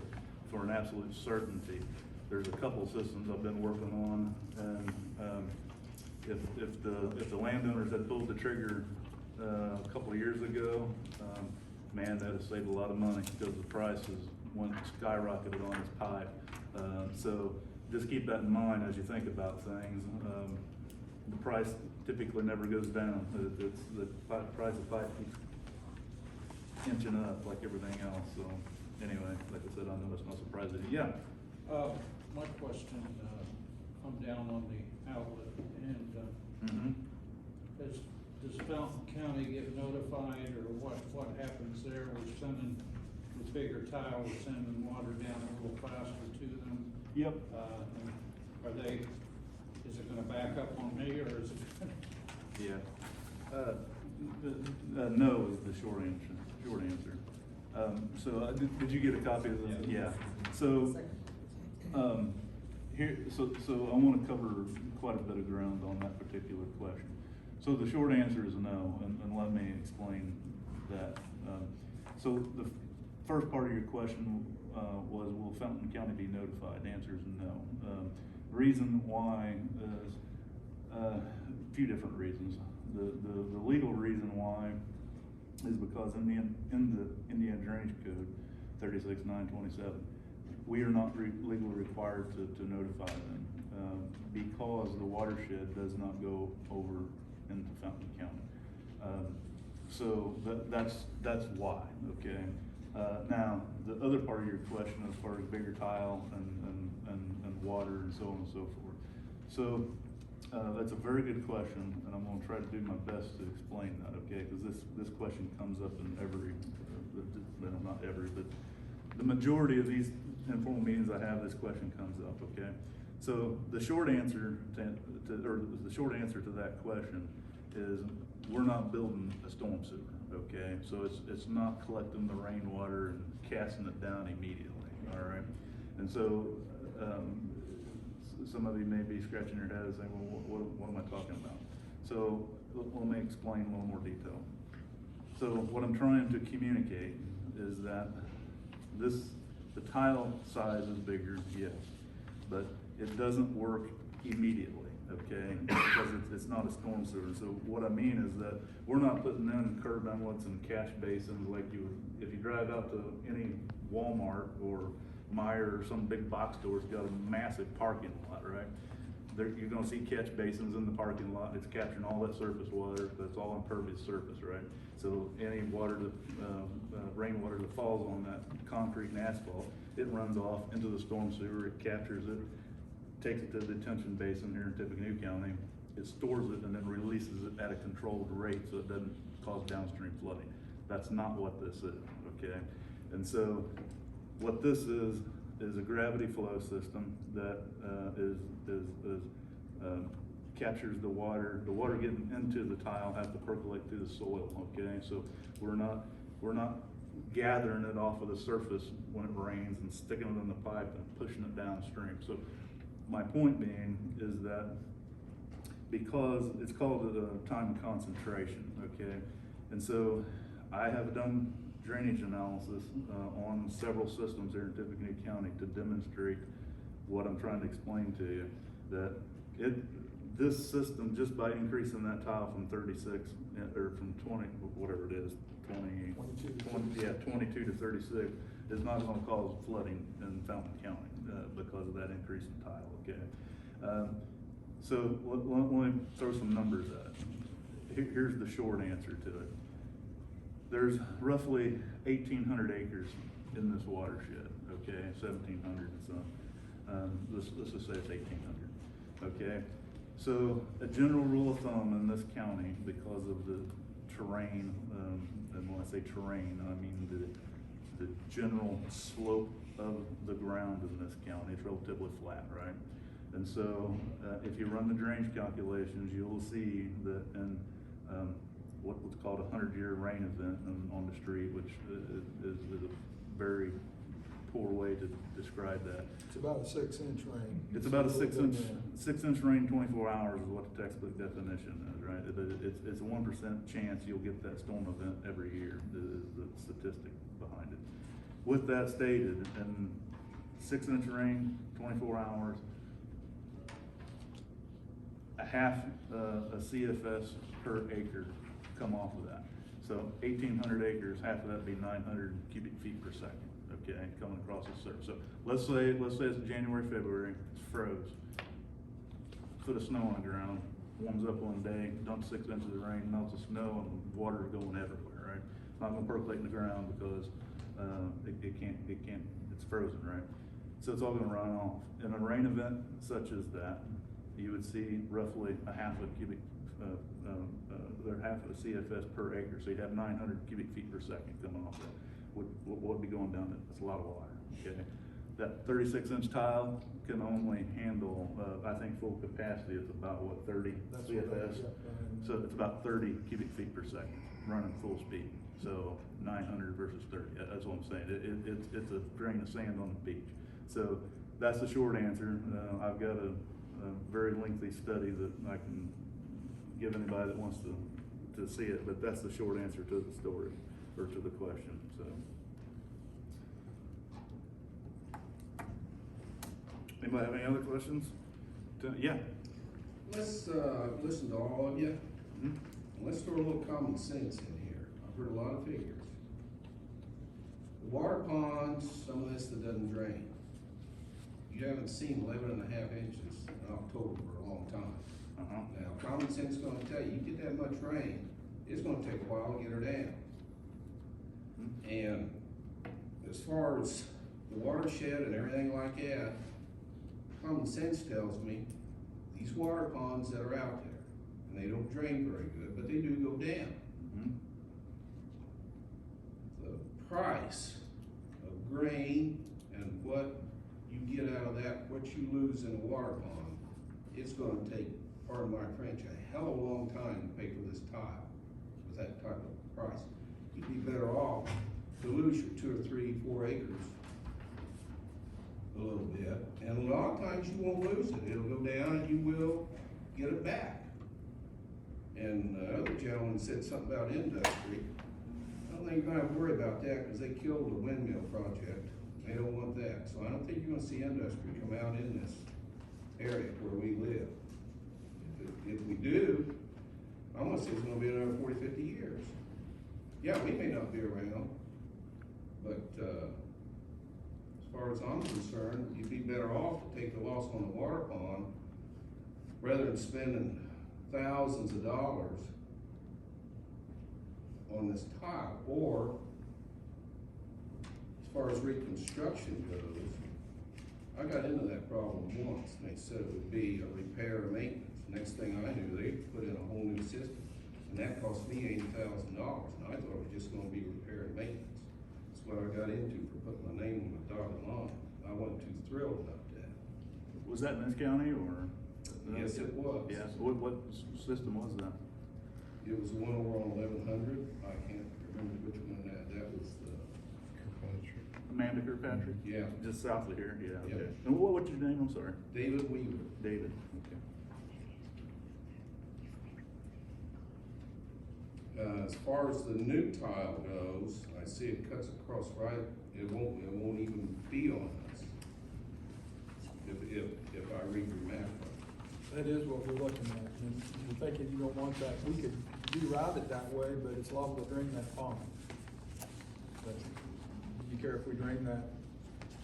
for an absolute certainty, there's a couple of systems I've been working on, and if the landowners had pulled the trigger a couple of years ago, man, that'd have saved a lot of money because the prices went skyrocketed on this pipe. So just keep that in mind as you think about things. The price typically never goes down. It's the price of pipe keeps inching up like everything else. So anyway, like I said, I know it's not surprising. Yeah. My question, I'm down on the outlet, and does Fountain County get notified, or what happens there? We're sending, with bigger tile, we're sending water down a little faster to them. Yep. Are they, is it gonna back up on me, or is it? Yeah. No is the short answer. So, did you get a copy of the? Yeah. So, so I wanna cover quite a bit of ground on that particular question. So the short answer is no, and let me explain that. So the first part of your question, was, will Fountain County be notified? The answer is no. Reason why is, a few different reasons. The legal reason why is because in the Indiana Drainage Code, 36.927, we are not legally required to notify them, because the watershed does not go over into Fountain County. So that's why, okay? Now, the other part of your question as far as bigger tile and water and so on and so forth. So, that's a very good question, and I'm gonna try to do my best to explain that, okay? Because this question comes up in every, well, not every, but the majority of these informal meetings I have, this question comes up, okay? So the short answer to that question is, we're not building a storm sewer, okay? So it's not collecting the rainwater and casting it down immediately, all right? And so, some of you may be scratching your head and saying, well, what am I talking about? So let me explain in a little more detail. So what I'm trying to communicate is that the tile size is bigger, yes, but it doesn't work immediately, okay? Because it's not a storm sewer. So what I mean is that we're not putting in curb inlets and catch basins like you would, if you drive out to any Walmart or Meijer or some big box store, it's got a massive parking lot, right? You're gonna see catch basins in the parking lot. It's capturing all that surface water. That's all impervious surface, right? So any water that, rainwater that falls on that concrete and asphalt, it runs off into the storm sewer, it captures it, takes it to the detention basin here in Tippecanoe County, it stores it, and then releases it at a controlled rate so it doesn't cause downstream flooding. That's not what this is, okay? And so what this is a gravity flow system that captures the water. The water getting into the tile has to percolate through the soil, okay? So we're not gathering it off of the surface when it rains and sticking it in the pipe and pushing it downstream. So my point being is that because it's called a time of concentration, okay? And so I have done drainage analysis on several systems here in Tippecanoe County to demonstrate what I'm trying to explain to you, that this system, just by increasing that tile from 36, or from 20, whatever it is, 22 to 36, is not gonna cause flooding in Fountain County because of that increase in tile, okay? So let me throw some numbers at it. Here's the short answer to it. There's roughly 1,800 acres in this watershed, okay, 1,700 and some. Let's just say it's 1,800, okay? So a general rule of thumb in this county, because of the terrain, and when I say terrain, I mean the general slope of the ground in this county, it's relatively flat, right? And so if you run the drainage calculations, you'll see that in what's called a 100-year rain event on the street, which is a very poor way to describe that. It's about a 6-inch rain. It's about a 6-inch rain, 24 hours is what the textbook definition is, right? It's a 1% chance you'll get that storm event every year, is the statistic behind it. With that stated, and 6-inch rain, 24 hours, a half a CFS per acre come off of that. So 1,800 acres, half of that would be 900 cubic feet per second, okay, coming across the surface. So let's say it's January, February, it's froze. Foot of snow on the ground, warms up one day, dumps 6 inches of rain, melts the snow, and water's going everywhere, right? It's not gonna percolate in the ground because it can't, it's frozen, right? So it's all gonna run off. In a rain event such as that, you would see roughly a half a cubic, half of a CFS per acre. So you'd have 900 cubic feet per second coming off that. What would be going down it? That's a lot of water, okay? that 36-inch tile can only handle, I think full capacity is about, what, 30 That's what I- CFS? yeah, So it's about 30 cubic feet per second, running full speed. So 900 versus 30, that's what I'm saying. It's a grain of sand on the beach. So that's the short answer. I've got a very lengthy study that I can give anybody that wants to see it, but that's the short answer to the story, or to the question, so. Anybody have any other questions? Yeah. Let's, I've listened to all of you. Mhm. Let's throw a little common sense in here. I've heard a lot of figures. The water ponds, some of this that doesn't drain. You haven't seen 11.5 inches in October for a long time. Uh-huh. Now, common sense is gonna tell you, you get that much rain, it's gonna take a while to get her down. And as far as the watershed and everything like that, common sense tells me these water ponds that are out there, and they don't drain very good, but they do go down. Mhm. The price of grain and what you get out of that, what you lose in a water pond, it's gonna take, pardon my French, a hell of a long time to pay for this tile with that type of price. You'd be better off to lose your 2 or 3, 4 acres a little bit, and a lot of times you won't lose it, it'll go down and you will get it back. And the other gentleman said something about industry. I don't think you're gonna have to worry about that, because they killed the windmill project, they don't want that, so I don't think you're gonna see industry come out in this area where we live. If we do, I'm gonna say it's gonna be another 40, 50 years. Yeah, we may not be around, but, as far as I'm concerned, you'd be better off to take the loss on the water pond rather than spending thousands of dollars on this tile. Or, as far as reconstruction goes, I got into that problem once, and they said it would be a repair and maintenance. Next thing I knew, they put in a whole new system, and that cost me $80,000, and I thought it was just gonna be repair and maintenance. That's what I got into for putting my name on the dotted line. I wasn't too thrilled about that. Was that in this county, or? Yes, it was. Yes, what system was that? It was the one over on 1100, I can't remember which one that was the, Amanda Kirkpatrick? yeah, Just south of here, yeah, Yep. okay. And what's your name, I'm sorry? David Weaver. David, okay. As far as the new tile goes, I see it cuts across right, it won't even be on us. If I read your map right. That is what we're looking at, and you're thinking you don't want that, we could reroute it that way, but it's liable to drain that pond. But do you care if we drain that?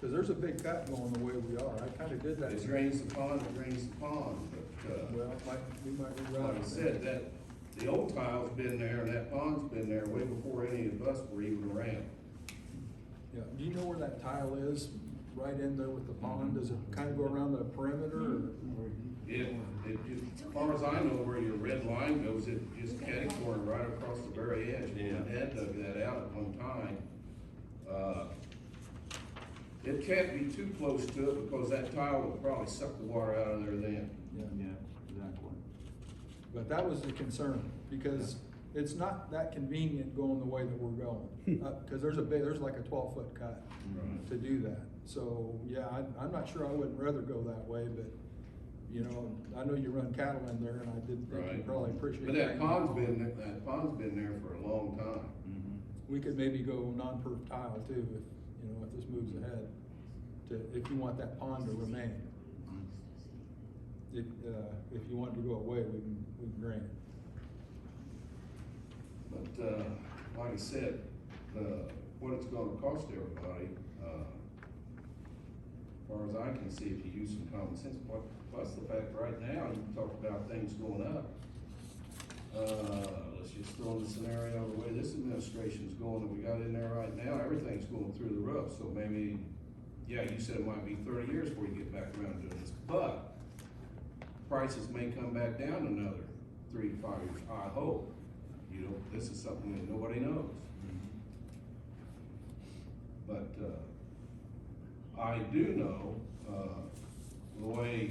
Cause there's a big cut going the way we are, I kinda did that. It drains the pond, but, Well, we might reroute like it. I said, that, the old tile's been there and that pond's been there way before any of us were even around. Yeah, do you know where that tile is, right in there with the pond, does it kinda go around the perimeter, or? It just, as far as I know, where your red line goes, it just catty-cornered right across the very edge. Yeah. My dad dug that out at one time. It can't be too close to it, because that tile would probably suck the water out of there then. Yeah, exactly. But that was the concern, because it's not that convenient going the way that we're going. Cause there's like a 12-foot cut Right. to do that. So, yeah, I'm not sure, I wouldn't rather go that way, but, you know, I know you run cattle in there, and I did think you Right. probably appreciate. But that pond's been there for a long time. Mhm. We could maybe go non-perf tile too, if this moves ahead, if you want that pond to remain. If you want it to go away, we can drain it. But, like I said, what it's gonna cost everybody, as far as I can see, if you use some common sense, plus the fact right now, you talk about things going up. Let's just throw in the scenario, the way this administration's going, that we got in there right now, everything's going through the roof, so maybe, yeah, you said it might be 30 years before you get back around to doing this, but prices may come back down another 3 to 5 years, I hope. You know, this is something that nobody knows. But, I do know, the way,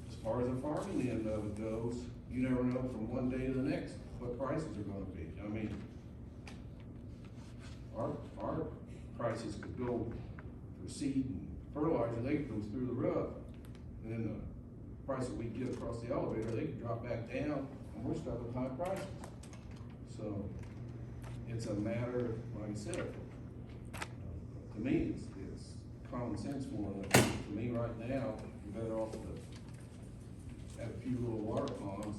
as far as the farming end of it goes, you never know from one day to the next what prices are gonna be. I mean, our prices could go for seed and fertilizer, they could go through the roof. And then the price that we get across the elevator, they could drop back down, and we're stuck with high prices. So, it's a matter, like I said, to me, it's common sense more than, to me right now, you're better off to have a few little water ponds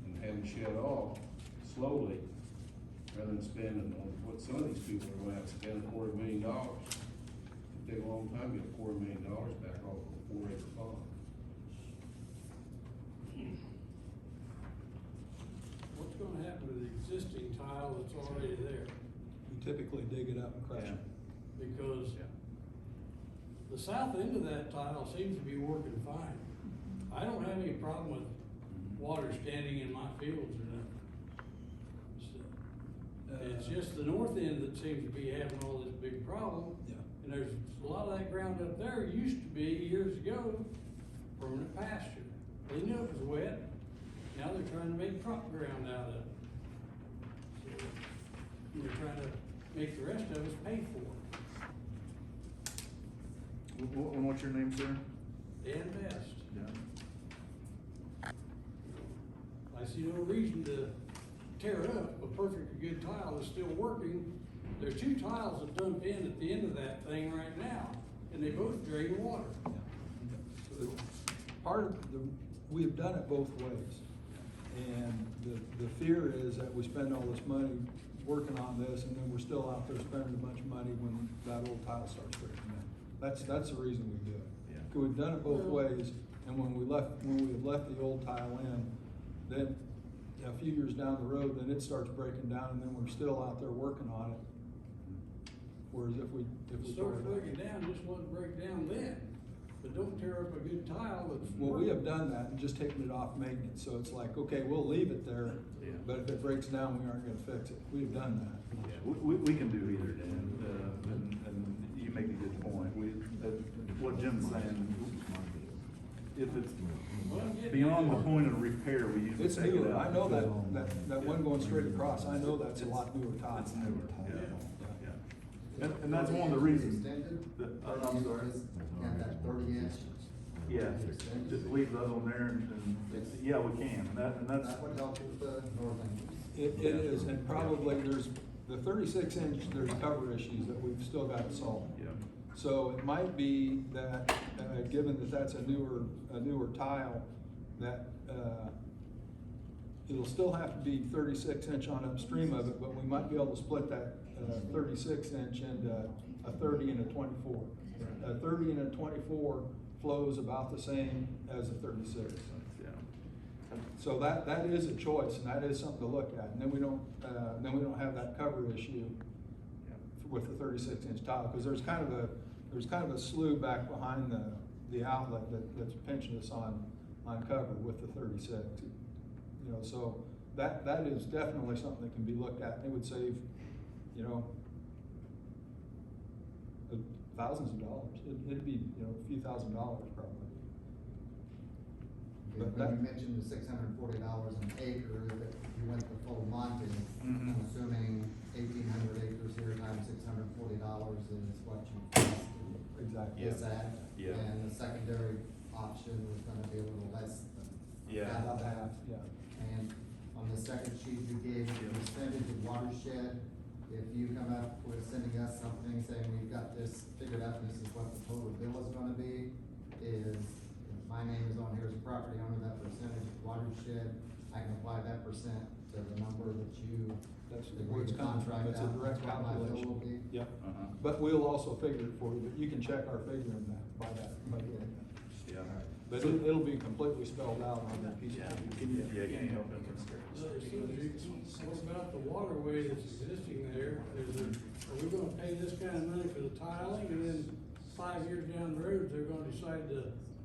and have them shed off slowly, rather than spending on what some of these people are gonna have to spend $250,000. It'll take a long time to get $250,000 back off of a 4-acre pond. What's gonna happen to the existing tile that's already there? We typically dig it up and crush it. Because the south end of that tile seems to be working fine. I don't have any problem with water standing in my fields or nothing. It's just the north end that seems to be having all this big problem. Yeah. And there's a lot of that ground up there used to be years ago permanent pasture. They knew it was wet. Now they're trying to make crop ground out of it. So, they're trying to make the rest of us pay for it. What's your name, sir? Dan Best. Yeah. I see no reason to tear up a perfectly good tile that's still working. There's 2 tiles that dump in at the end of that thing right now, and they both drain water. So part of the, we've done it both ways. And the fear is that we spend all this money working on this, and then we're still out there spending a bunch of money when that old tile starts breaking down. That's the reason we do it. Yeah. 'Cause we've done it both ways, and when we had left the old tile in, then a few years down the road, then it starts breaking down, and then we're still out there working on it. Whereas if we It starts tore it breaking down, just let it break down then, but don't tear up a good tile that's. well, we have done that and just taken it off maintenance, so it's like, okay, we'll leave it there, Yeah. but if it breaks down, we aren't gonna fix it. We've done that. Yeah, we can do either, Dan, and you make a good point. What Jim's saying, if it's beyond the point of repair, we usually It's take it newer, out. I know that one going straight across, I know that's a lot newer tile. It's newer, yeah, Yeah. yeah. And that's one of the reasons. Extended, that- 30 I'm sorry. inches, and that 30-inch. Yeah, just leave that on there and, yeah, we can, and that's. That would help with the north end. It is, and probably there's, the 36-inch, there's cover issues that we've still got to solve. Yeah. So it might be that, given that that's a newer tile, that, it'll still have to be 36-inch on upstream of it, but we might be able to split that, 36-inch into a 30 and a 24. A 30 and a 24 flows about the same as a 36. Yeah. So that is a choice, and that is something to look at, and then we don't have that cover issue with the 36-inch tile, because there's kind of a slough back behind the outlet that's pinching us on cover with the 36. You know, so that is definitely something that can be looked at, and it would save, thousands of dollars. It'd be, a few $1,000s probably. Okay, But when you that- mentioned the $640 an acre, if you went the full Monty, Mhm. I'm assuming 1,800 acres here times $640 is what you cost to Exactly. this ad. Yeah. And the secondary option was gonna be a little less than. Yeah. About half, yeah. And on the second sheet you gave, the percentage of watershed, if you come up with sending us something saying we've got this figured out, and this is what the total bill is gonna be, is, if my name is on here as a property owner, that percentage of watershed, I can apply that percent to the number that you. That's agreed where it's to coming from. contract It's a out. direct That's what my bill will calculation. be. Yep. Uh-huh. But we'll also figure it for you, but you can check our figure in that, by doing that. Yeah. But it'll be completely spelled out on that piece of paper. Can you help him? What about the waterway that's existing there? Are we gonna pay this kind of money for the tiling, and then 5 years down the road, they're gonna decide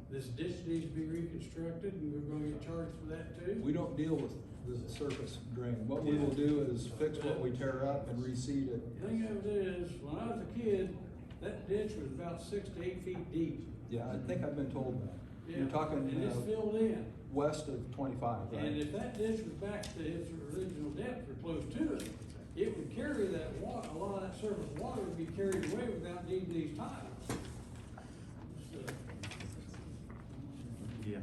this ditch needs to be reconstructed, and we're gonna get charged for that too? We don't deal with the surface drain. What we will do is fix what we tear up and reseed it. The thing of it is, when I was a kid, that ditch was about 6 to 8 feet deep. Yeah, I think I've been told that. Yeah, You're talking, and it's filled in. west of 25, right? And if that ditch was back to its original depth or close to it, it would carry that water, a lot of that surface water would be carried away without needing these tiles. So, Yeah.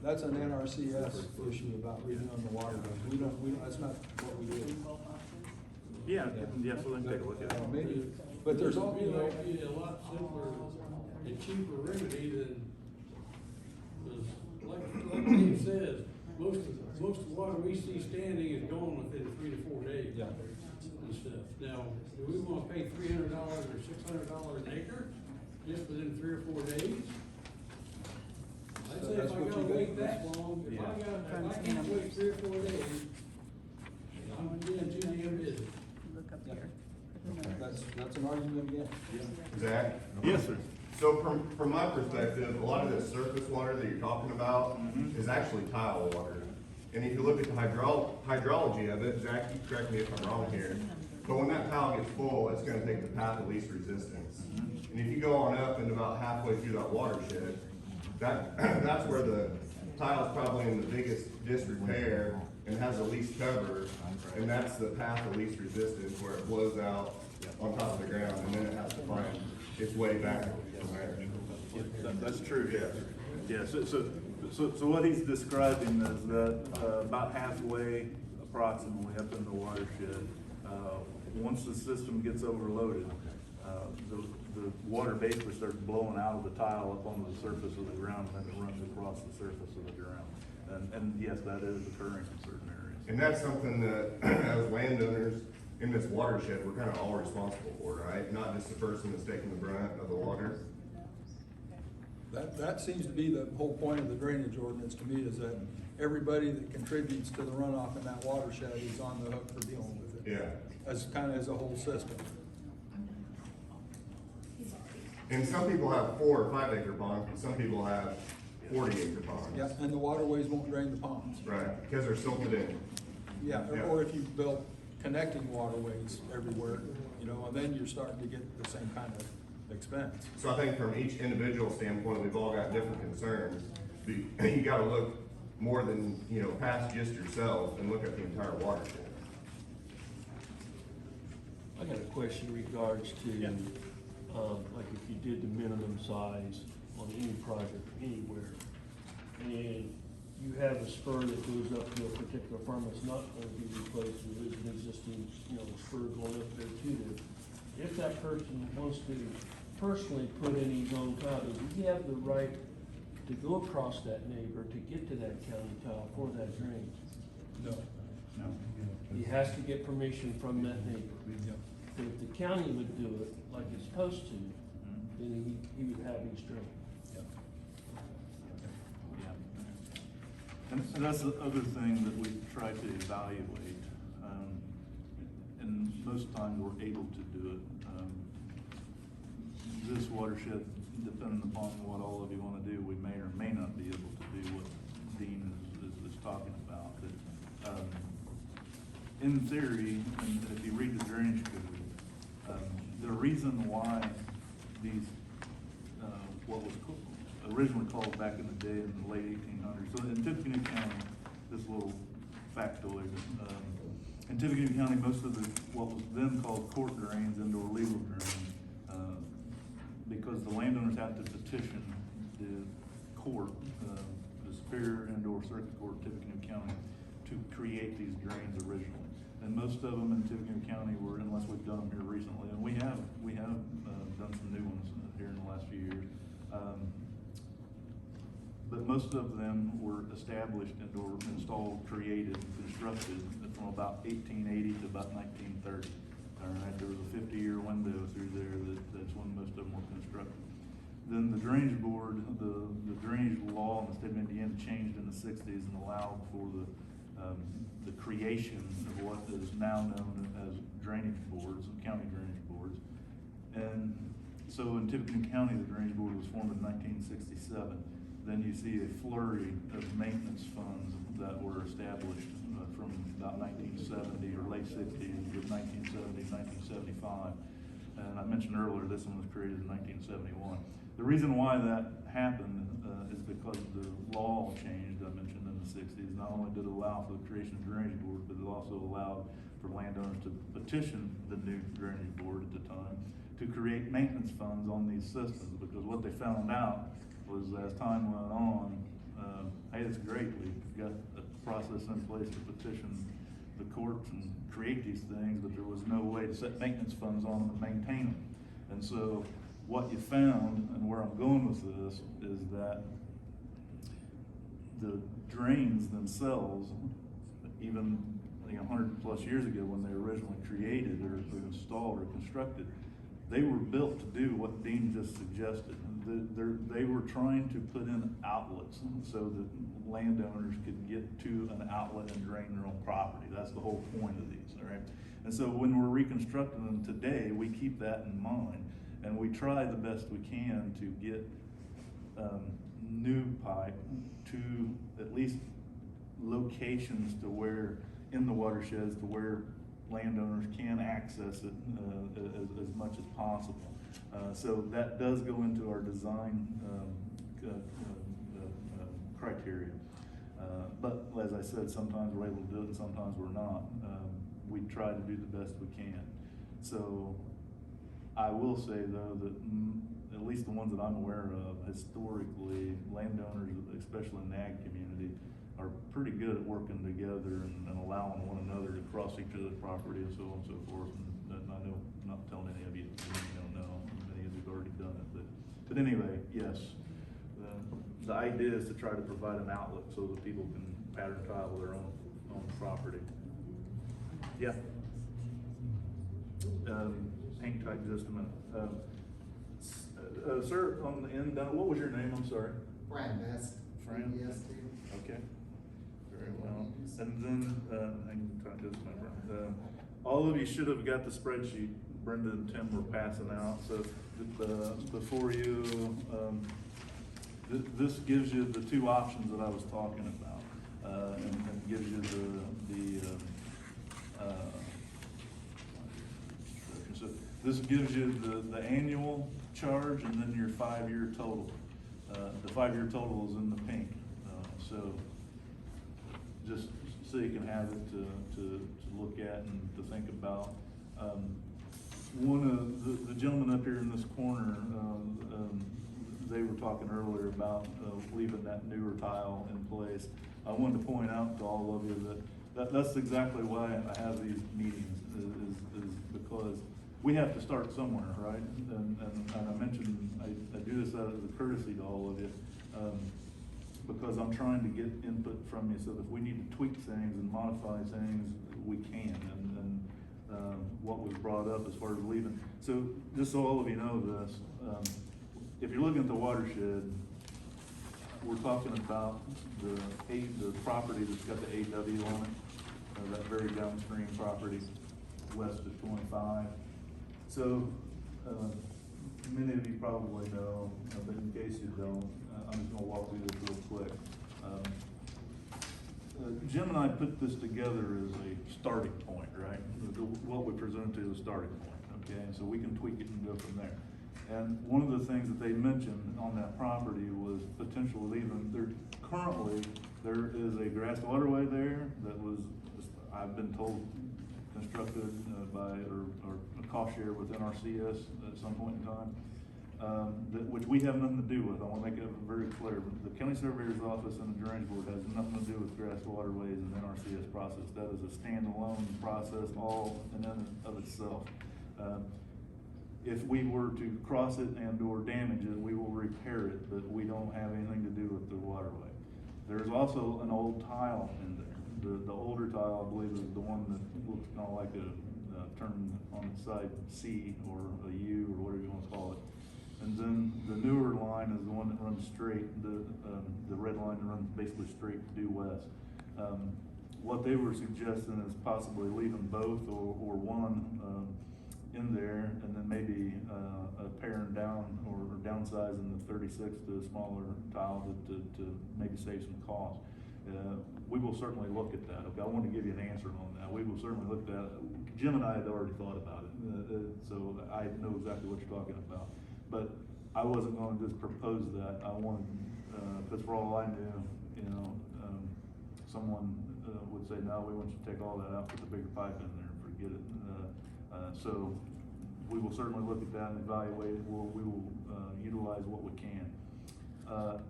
That's an NRCS issue about redoing the waterways. We don't, that's not what we do. Yeah, yeah, so then take a look at it. Maybe, but there's all, It'd you be know, like a lot simpler and cheaper remedy than, like Dave says, most of the water we see standing is gone within 3 to 4 days. Yeah. And stuff. Now, do we wanna pay $300 or $600 an acre just within 3 or 4 days? I'd So say if that's I what you gotta got wait that next. long, if Yeah. I can't wait 3 or 4 days, I'm getting too damn busy. Look up Yeah. here. that's an argument again. Zach? Yes, sir. So from my perspective, a lot of this surface water that you're talking about is actually tile water. And if you look at the hydrology of it, Zach, you correct me if I'm wrong here, but when that tile gets full, it's gonna take the path of least resistance. And if you go on up and about halfway through that watershed, that's where the tile's probably in the biggest disrepair and has the least cover, and that's the path of least resistance where it blows out on top of the ground, and then it has to find its way back from there. That's true, yeah. Yeah, so what he's describing is that, about halfway approximately up in the watershed, once the system gets overloaded, the water basically starts blowing out of the tile up onto the surface of the ground, and then it runs across the surface of the ground. And yes, that is occurring in certain areas. And that's something that, as landowners in this watershed, we're kind of all responsible for, right? Not just the person that's taking the brunt of the water. That seems to be the whole point of the drainage ordinance to me, is that everybody that contributes to the runoff in that watershed is on the hook for dealing with it. Yeah. As kind of as a whole system. And some people have 4 or 5 acre ponds, and some people have 40 acre ponds. Yeah, and the waterways won't drain the ponds. Right, because they're silted in. Yeah, Yeah. or if you built connecting waterways everywhere, you know, and then you're starting to get the same kind of expense. So I think from each individual standpoint, we've all got different concerns. But you gotta look more than, past just yourself and look at the entire watershed. I got a question in regards to, like if you did the minimum size on any project anywhere, and you have a spur that goes up to a particular farm that's not gonna be replaced, there is an existing, spur going up there to them. If that person wants to personally put in his own tile, does he have the right to go across that neighbor to get to that county tile for that drainage? No. No. He has to get permission from that neighbor. But if the county would do it like it's supposed to, then he would have his drain. And that's the other thing that we try to evaluate. And most times we're able to do it. This watershed, depending upon what all of you wanna do, we may or may not be able to do what Dean is talking about. But, in theory, and if you read the drainage code, the reason why these, what was originally called back in the day in the late 1800s. So in Tippecanoe County, this little factoid, in Tippecanoe County, most of what was then called court drains and/or legal drains, because the landowners had to petition the court, the Superior and/or Circuit Court of Tippecanoe County, to create these drains originally. And most of them in Tippecanoe County were, unless we've done them here recently, and we have done some new ones here in the last few years. But most of them were established and/or installed, created, constructed from about 1880 to about 1930. All right, there was a 50-year window through there that's when most of them were constructed. Then the drainage board, the drainage law in the state of Indiana changed in the 60s and allowed for the creation of what is now known as drainage boards, county drainage boards. And so in Tippecanoe County, the drainage board was formed in 1967. then you see a flurry of maintenance funds that were established from about 1970 or late 60s, with 1970, 1975. And I mentioned earlier, this one was created in 1971. The reason why that happened is because the law changed, I mentioned in the 60s. Not only did it allow for the creation of drainage board, but it also allowed for landowners to petition the new drainage board at the time to create maintenance funds on these systems, because what they found out was, as time went on, hey, it's great, we've got a process in place to petition the courts and create these things, but there was no way to set maintenance funds on them and maintain them. And so what you found, and where I'm going with this, is that the drains themselves, even 100+ years ago when they were originally created or installed or constructed, they were built to do what Dean just suggested. They were trying to put in outlets so that landowners could get to an outlet and drain their own property. That's the whole point of these, all right? And so when we're reconstructing them today, we keep that in mind, and we try the best we can to get new pipe to at least locations to where, in the watersheds, to where landowners can access it as much as possible. So that does go into our design criteria. But as I said, sometimes we're able to do it and sometimes we're not. We try to do the best we can. So I will say though that at least the ones that I'm aware of, historically, landowners, especially in the ag community, are pretty good at working together and allowing one another to cross each other's property and so on and so forth. And I know, I'm not telling any of you don't know, many of you have already done it, but anyway, yes. The idea is to try to provide an outlet so that people can pattern tile their own property. Yeah. Hang tight just a minute. Sir, on the end, what was your name? I'm sorry. Fran Best. Fran? Yes, Okay. Very well. And then, hang tight just a minute. All of you should have got the spreadsheet Brenda and Tim were passing out. So before you, this gives you the two options that I was talking about, and gives you so this gives you the annual charge and then your 5-year total. The 5-year total is in the pink, so just so you can have it to look at and to think about. One of the gentlemen up here in this corner, they were talking earlier about leaving that newer tile in place. I wanted to point out to all of you that's exactly why I have these meetings, is because we have to start somewhere, right? And I mentioned, I do this out of the courtesy to all of you, because I'm trying to get input from you so that if we need to tweak things and modify things, we can. And what was brought up as far as leaving. So just so all of you know this, if you're looking at the watershed, we're talking about the property that's got the AW on it, that very downstream property west of 25. So many of you probably know, but in case you don't, I'm just gonna walk through this real quick. Jim and I put this together as a starting point, right? What we presented to is a starting point, okay? And so we can tweak it and go from there. And one of the things that they mentioned on that property was potentially even, currently, there is a grass waterway there that was, I've been told, constructed by, or a cost share with NRCS at some point in time, which we have nothing to do with. I want to make it very clear. The county surveyor's office and the drainage board has nothing to do with grass waterways and NRCS process. That is a standalone process all in and of itself. If we were to cross it and or damage it, we will repair it, but we don't have anything to do with the waterway. There's also an old tile in there. The older tile, I believe, is the one that looks kind of like a turn on its side C or a U or whatever you want to call it. And then the newer line is the one that runs straight, the red line that runs basically straight due west. What they were suggesting is possibly leaving both or one. in there, and then maybe, paring down or downsizing the 36 to a smaller tile to maybe save some cost. We will certainly look at that. Okay, I want to give you an answer on that. We will certainly look at that. Jim and I had already thought about it, so I know exactly what you're talking about. But I wasn't gonna just propose that. I wanted, because for all I knew, someone would say, no, we want you to take all that out, put the bigger pipe in there, and forget it. So we will certainly look at that and evaluate it. We will utilize what we can.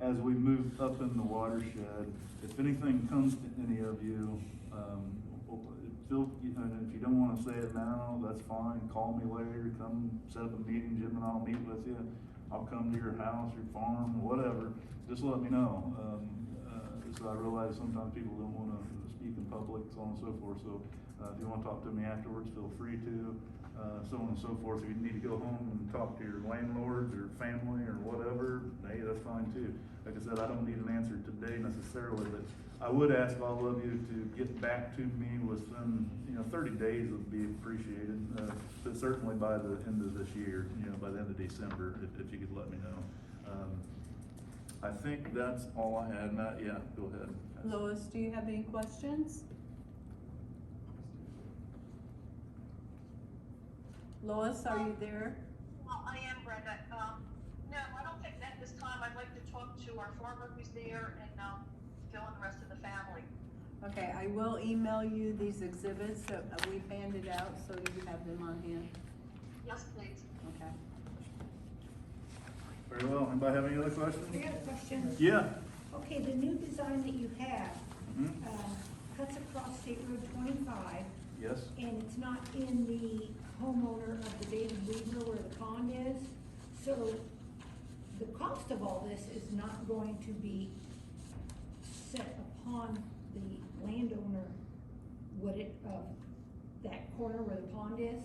As we move up in the watershed, if anything comes to any of you, if you don't wanna say it now, that's fine, call me later, come set up a meeting, Jim and I'll meet with you. I'll come to your house, your farm, whatever, just let me know. So I realize sometimes people don't wanna speak in public, so on and so forth, so, if you wanna talk to me afterwards, feel free to, so on and so forth. If you need to go home and talk to your landlords or family or whatever, hey, that's fine too. Like I said, I don't need an answer today necessarily, but I would ask all of you to get back to me within, 30 days would be appreciated, but certainly by the end of this year, by the end of December, if you could let me know. I think that's all I had. Matt, yeah, go ahead. Lois, do you have any questions? Lois, are you there? Well, I am, Brenda. No, I don't think that this time. I'd like to talk to our farmer who's there and, fill in the rest of the family. Okay, I will email you these exhibits that we've handed out, so you have them on hand. Yes, please. Okay. Very well. Anybody have any other questions? I got a question. Yeah. Okay, the new design that you have, Mhm. cuts across State Road 25, Yes. and it's not in the homeowner of the David Weaver where the pond is. So the cost of all this is not going to be set upon the landowner, would it, of that corner where the pond is?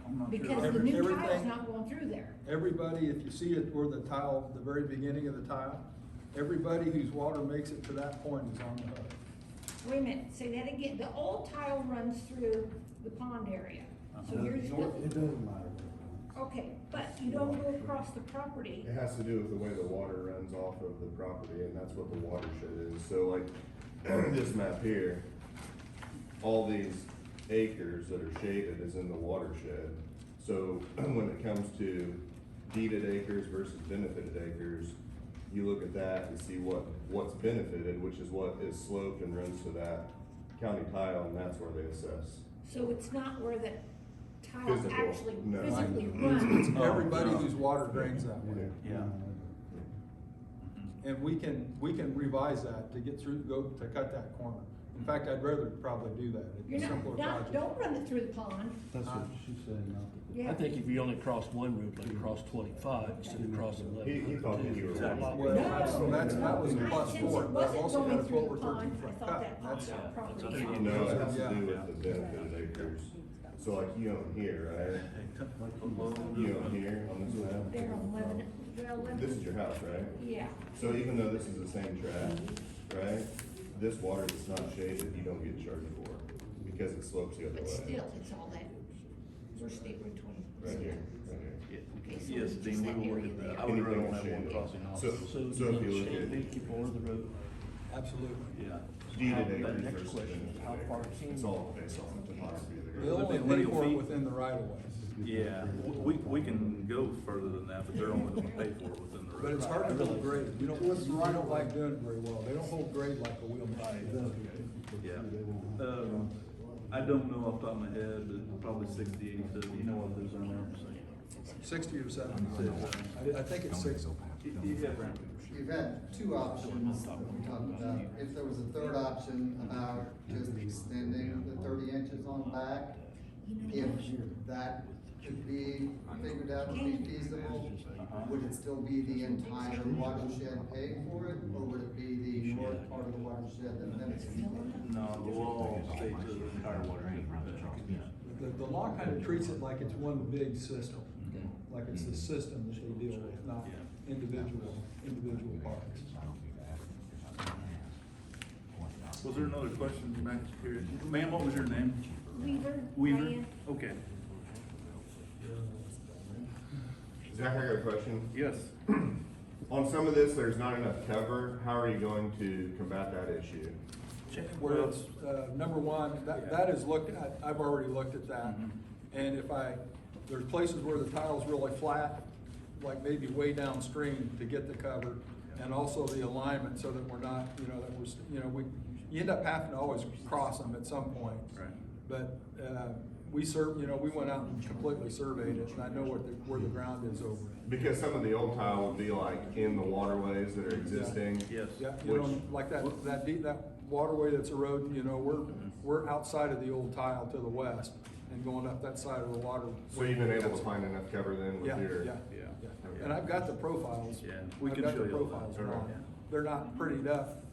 I'm not sure. Because the new tile's Everything- not going through there. Everybody, if you see it where the tile, the very beginning of the tile, everybody whose water makes it to that point is on the hook. Wait a minute, say that again. The old tile runs through the pond area. So you're just. It doesn't matter. Okay, but you don't go across the property. It has to do with the way the water runs off of the property, and that's what the watershed is. So like, this map here, all these acres that are shaded is in the watershed. So when it comes to deeded acres versus benefited acres, you look at that and see what's benefited, which is what is sloped and runs to that county tile, and that's where they assess. So it's not where the tile Physical, actually no. physically It's runs. everybody whose water drains that way. Yeah. And we can revise that to get through, to cut that corner. In fact, I'd rather probably do that. You're It's a simpler not, project. don't run it through the pond. That's what she said, not Yeah. I think if you only cross one road, like cross 25 instead of crossing 11. He thought that you were It's a lot Well, more- that was a plus Since four, it but wasn't also going that's through what the we're pond, looking for I a thought cut. that That's, pond property. that's a- No, it has to Yeah. do with the benefited acres. So like you own here, right? You own here on this map? They're on Lebanon, well, Lebanon. This is your house, right? Yeah. So even though this is the same tract, right, this water that's not shaded, you don't get charged for, because it slopes the other But way. still, it's all that, where's State Road 20? Right here, right here. Okay, so Yes, it's Dean, just we that will look area at that. there. I would rather Anything have one shaded. crossing off. So if you look at They keep all the road. absolutely. Yeah. deeded That acres next versus question is benefited how far acres, can it's you- all based on the topography of the They'll ground. only pay Lineal for it feet. within the right of way. Yeah, we can go further than that, but they're only gonna pay for it within the road. But it's hard to hold grade. We don't like doing it very well. They don't hold grade like a wheel machine. Yeah. I don't know off the top of my head, but probably 60, 80 feet, you know what those are now. 60 or 70. I think it's 60. Yeah, Brent. You've had two options that we talked about. If there was a third option about just extending the 30 inches on back, if that could be figured out to be feasible, would it still be the entire watershed paying for it, or would it be the north part of the watershed that benefits? No, the wall stays to the entire water. The law kind of treats it like it's one big system, like it's the system that they deal with, not individual parts. Was there another question back here? Ma'am, what was your name? Weaver, Weaver? Diane. Okay. Zach, I got a question. Yes. On some of this, there's not enough cover. How are you going to combat that issue? Where it's, number one, that is looked at, I've already looked at that. And there's places where the tile's really flat, like maybe way downstream to get the cover. And also the alignment so that we're not, you end up having to always cross them at some point. Right. But, we went out and completely surveyed it, and I know where the ground is over it. Because some of the old tile would be like in the waterways that are existing. Yes. Yeah, Which- like that waterway that's eroding, we're outside of the old tile to the west and going up that side of the water. So you've been able to find enough cover then with Yeah, your? yeah, Yeah. yeah. And I've got the profiles. Yeah, we I've can got show the you all that. profiles All right. drawn. They're not prettied up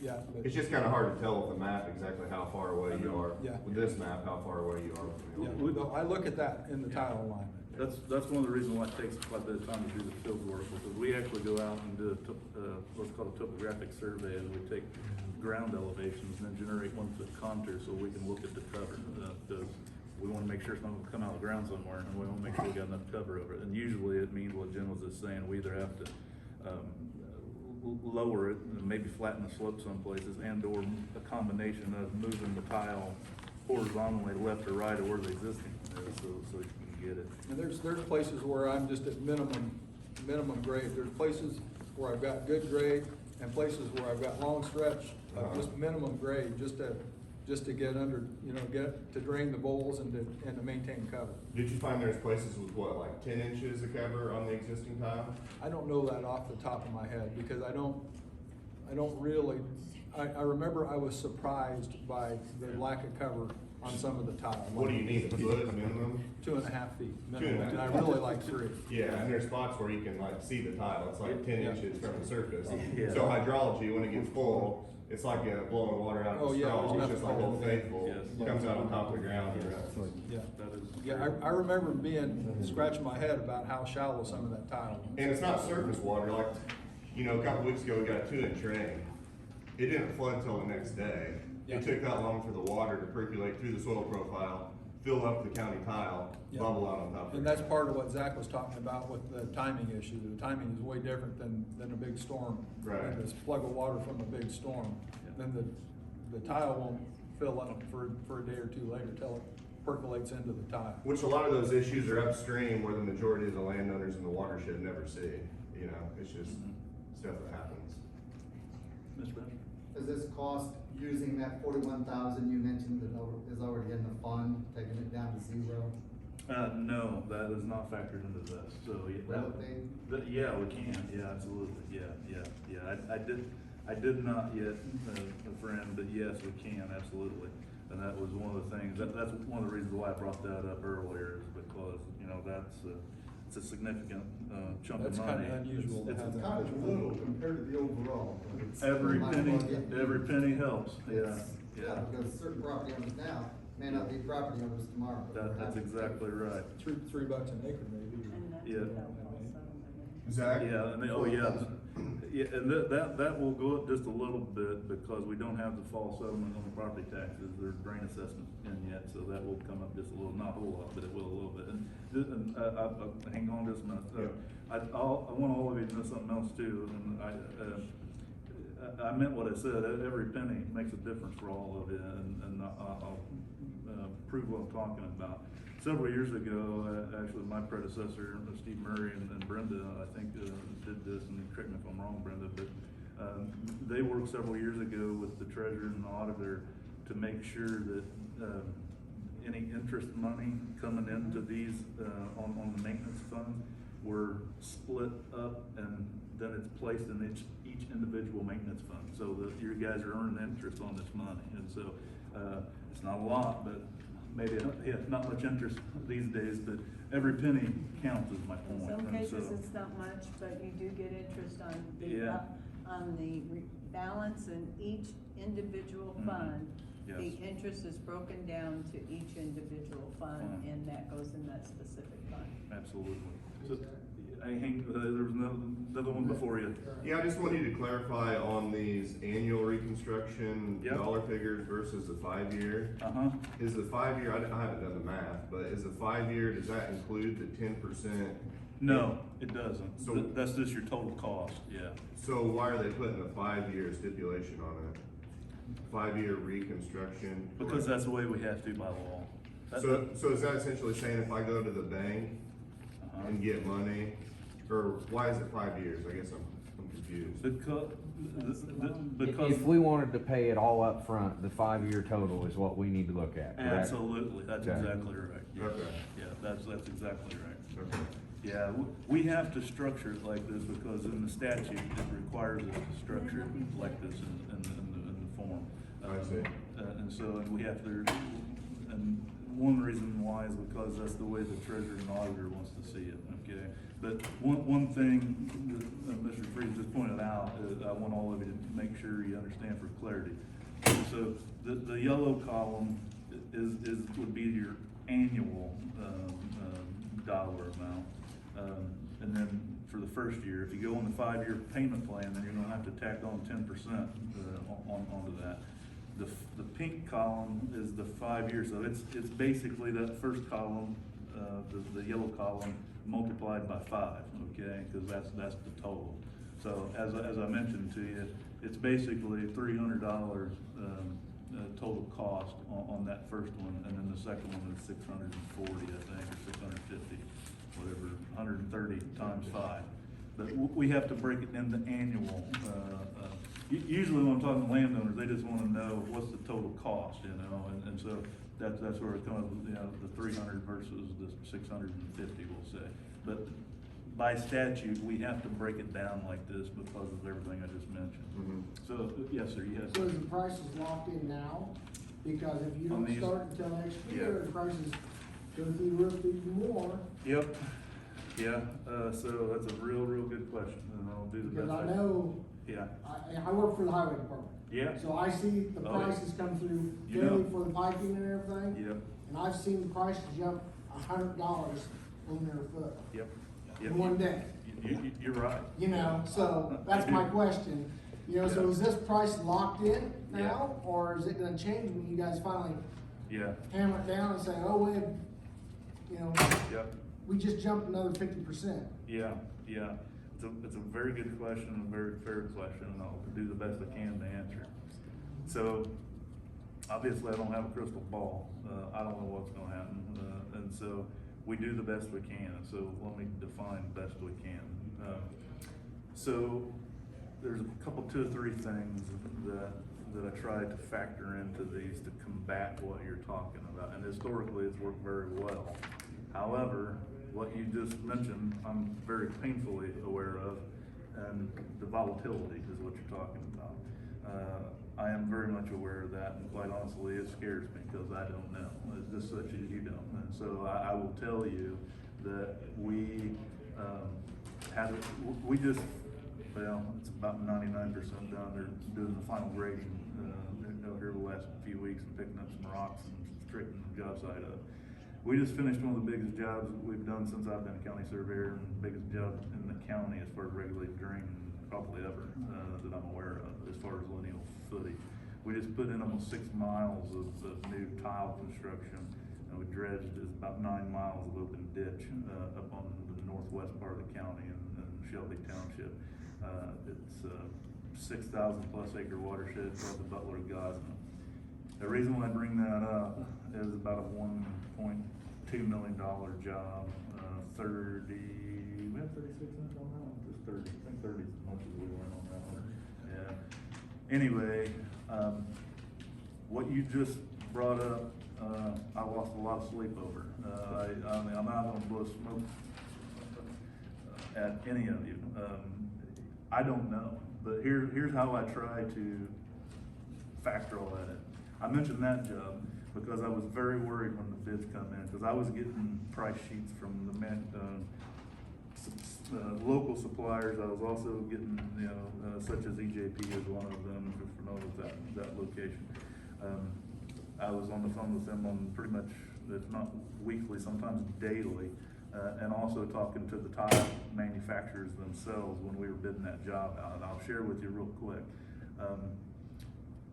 yet, but. It's just kinda hard to tell with the map exactly how far away you are. Yeah. With this map, how far away you are from the Yeah, old. no, I look at that in the tile alignment. That's one of the reasons why it takes quite a bit of time to do the field work, because we actually go out and do what's called a topographic survey, and we take ground elevations and then generate 1-foot contours so we can look at the cover. Because we wanna make sure it's not gonna come out of the ground somewhere, and we wanna make sure we got enough cover over it. And usually it means what Jen was just saying, we either have to, lower it, and maybe flatten the slope some places, and or a combination of moving the tile horizontally left or right of where the existing is, so you can get it. And there's places where I'm just at minimum grade. There's places where I've got good grade and places where I've got long stretch of just minimum grade, just to get under, to drain the bowls and to maintain cover. Did you find there's places with what, like 10 inches of cover on the existing tile? I don't know that off the top of my head because I don't really, I remember I was surprised by the lack of cover on some of the tile. What do you need, a foot minimum? 2.5 feet minimum, 2.5. and I really like 3. Yeah, and there's spots where you can like see the tile, it's like 10 Yeah. inches from the surface. Yeah. So hydrology, when it gets full, it's like blowing water out of Oh, a yeah, straw, there's it's nothing just like wrong Old with it. Faithful, Yes. comes out on top of the ground. and runs. Yeah. That is. Yeah, I remember scratching my head about how shallow some of that tile was. And it's not surface water, like, a couple weeks ago, we got a 2-inch rain. It didn't flood till the next day. Yeah. It took that long for the water to percolate through the soil profile, fill up the county tile, Yeah. bubble out on top of it. And that's part of what Zach was talking about with the timing issue. The timing is way different than a big storm. Right. And this plug of water from a big storm, then the tile won't fill up for a day or two later till it percolates into the tile. Which a lot of those issues are upstream where the majority of the landowners in the watershed never see, it's just stuff that happens. Mr. Bennett? Does this cost, using that 41,000 you mentioned that is already in the fund, taking it down to 0? No, that is not factored into this, so. Will it be? Yeah, we can, yeah, absolutely, yeah. I did not yet, friend, but yes, we can, absolutely. And that was one of the things, that's one of the reasons why I brought that up earlier, is because, it's a significant, chunk of That's money. kinda unusual to It's- have It's that. kind of little compared to the overall. but it's- Every might penny, well get- every penny helps, yeah, It's- Yeah, because certain property owners now may not be property owners tomorrow. but they're That's happy to pay. exactly right. $3 an acre maybe. And that's Yeah. without fall settlement. Zach? Yeah, and and that will go up just a little bit because we don't have the fall settlement on the property taxes, there's drain assessment in yet, so that will come up just a little, not a whole lot, but it will a little bit. And hang on just a minute. I want all of you to know something else too, and I meant what I said, every penny makes a difference for all of you, and I'll prove what I'm talking about. Several years ago, actually, my predecessor, Steve Murray and Brenda, I think, did this, and correct me if I'm wrong, Brenda, but they worked several years ago with the treasurer and the auditor to make sure that any interest money coming into these, on the maintenance fund were split up, and then it's placed in each individual maintenance fund, so that you guys are earning interest on this money. And so, it's not a lot, but maybe, not much interest these days, but every penny counts, is my In point. some And cases, so- it's not much, but you do get interest on Yeah. the balance in each individual Mhm. fund. Yes. The interest is broken down to each individual fund, Fund. and that goes in that specific fund. Absolutely. So, there was another one before you. Yeah, I just wanted to clarify on these annual reconstruction Yep. dollar figures versus the 5-year. Uh-huh. Is the 5-year, I haven't done the math, but is the 5-year, does that include the 10%? No, it doesn't. So- That's just your total cost, yeah. So why are they putting a 5-year stipulation on it? 5-year reconstruction? Because that's the way we have to by law. That- So is that essentially saying if I go to the bank Uh-huh. and get money, or why is it 5 years? I guess I'm confused. Because. If we wanted to pay it all up front, the 5-year total is what we need to look at, correct? Absolutely, that's Okay. exactly right. Yeah. Okay. Yeah, that's exactly right. Okay. Yeah, we have to structure it like this because in the statute, it requires us to structure it like this in the form. I see. And so, and we have to, and one reason why is because that's the way the treasurer and auditor wants to see it, okay? But one thing that Mr. Freed just pointed out, is I want all of you to make sure you understand for clarity. So the yellow column would be your annual, dollar amount. And then for the first year, if you go on the 5-year payment plan, then you're gonna have to tack on 10%, onto that. The pink column is the 5 years, so it's basically that first column, the yellow column multiplied by 5, okay? Cause that's the total. So as I mentioned to you, it's basically $300, total cost on that first one, and then the second one is 640, I think, or 650, whatever, 130 times 5. But we have to break it into annual. Usually when I'm talking to landowners, they just want to know what's the total cost, you know, and so that's where it comes, you know, the 300 versus the 650, we'll say. But by statute, we have to break it down like this because of everything I just mentioned. Mhm. So, yes, sir, yes. So is the prices locked in now? Because if you On don't these- start until next Yeah. year, the prices go through the roof even more. Yep, yeah, so that's a real good question, and I'll do the best. Because I know, Yeah, I work for the highway department. yeah, So I see the Oh, yeah. prices come through You daily know. for the piping and everything. yep, And I've seen the prices jump $100 on their foot yep. in one day. You're right. You know, so that's my question. You know, so Yeah. is this price locked in Yeah. now, or is it gonna change when you guys finally Yeah, hammer it down and say, oh, you know, yep, we just jumped another 50%? yeah. It's a very good question, and a very fair question, and I'll do the best I can to answer it. So, obviously, I don't have a crystal ball, I don't know what's gonna happen, and so we do the best we can, so let me define best we can. So, there's a couple, 2 or 3 things that I try to factor into these to combat what you're talking about, and historically, it's worked very well. However, what you just mentioned, I'm very painfully aware of, and the volatility is what you're talking about. I am very much aware of that, and quite honestly, it scares me, because I don't know, it's just such as you don't. And so I will tell you that we it's about 99% down there doing the final grading, over here the last few weeks, and picking up some rocks and straightening the job site up. We just finished one of the biggest jobs we've done since I've been a county surveyor, and biggest job in the county as far as regulated drain probably ever, that I'm aware of, as far as lineal footage. We just put in almost 6 miles of new tile construction, and we dredged about 9 miles of open ditch, up on the northwest part of the county in Shelby Township. It's 6,000 plus acre watershed called the Butler of Gosnell. The reason why I bring that up is about a $1.2 million job, 30, we have 36 cents on that one? Just 30, I think 30 is as much as we went on that one. Yeah. Anyway, what you just brought up, I lost a lot of sleep over. I mean, I'm not gonna blow smoke at any of you. I don't know, but here's how I try to factor all that in. I mentioned that job because I was very worried when the bids come in, because I was getting price sheets from the local suppliers. I was also getting, you know, such as EJP is one of them, if you're familiar with that location. I was on the phone with them on pretty much, if not weekly, sometimes daily, and also talking to the tile manufacturers themselves when we were bidding that job out. And I'll share with you real quick.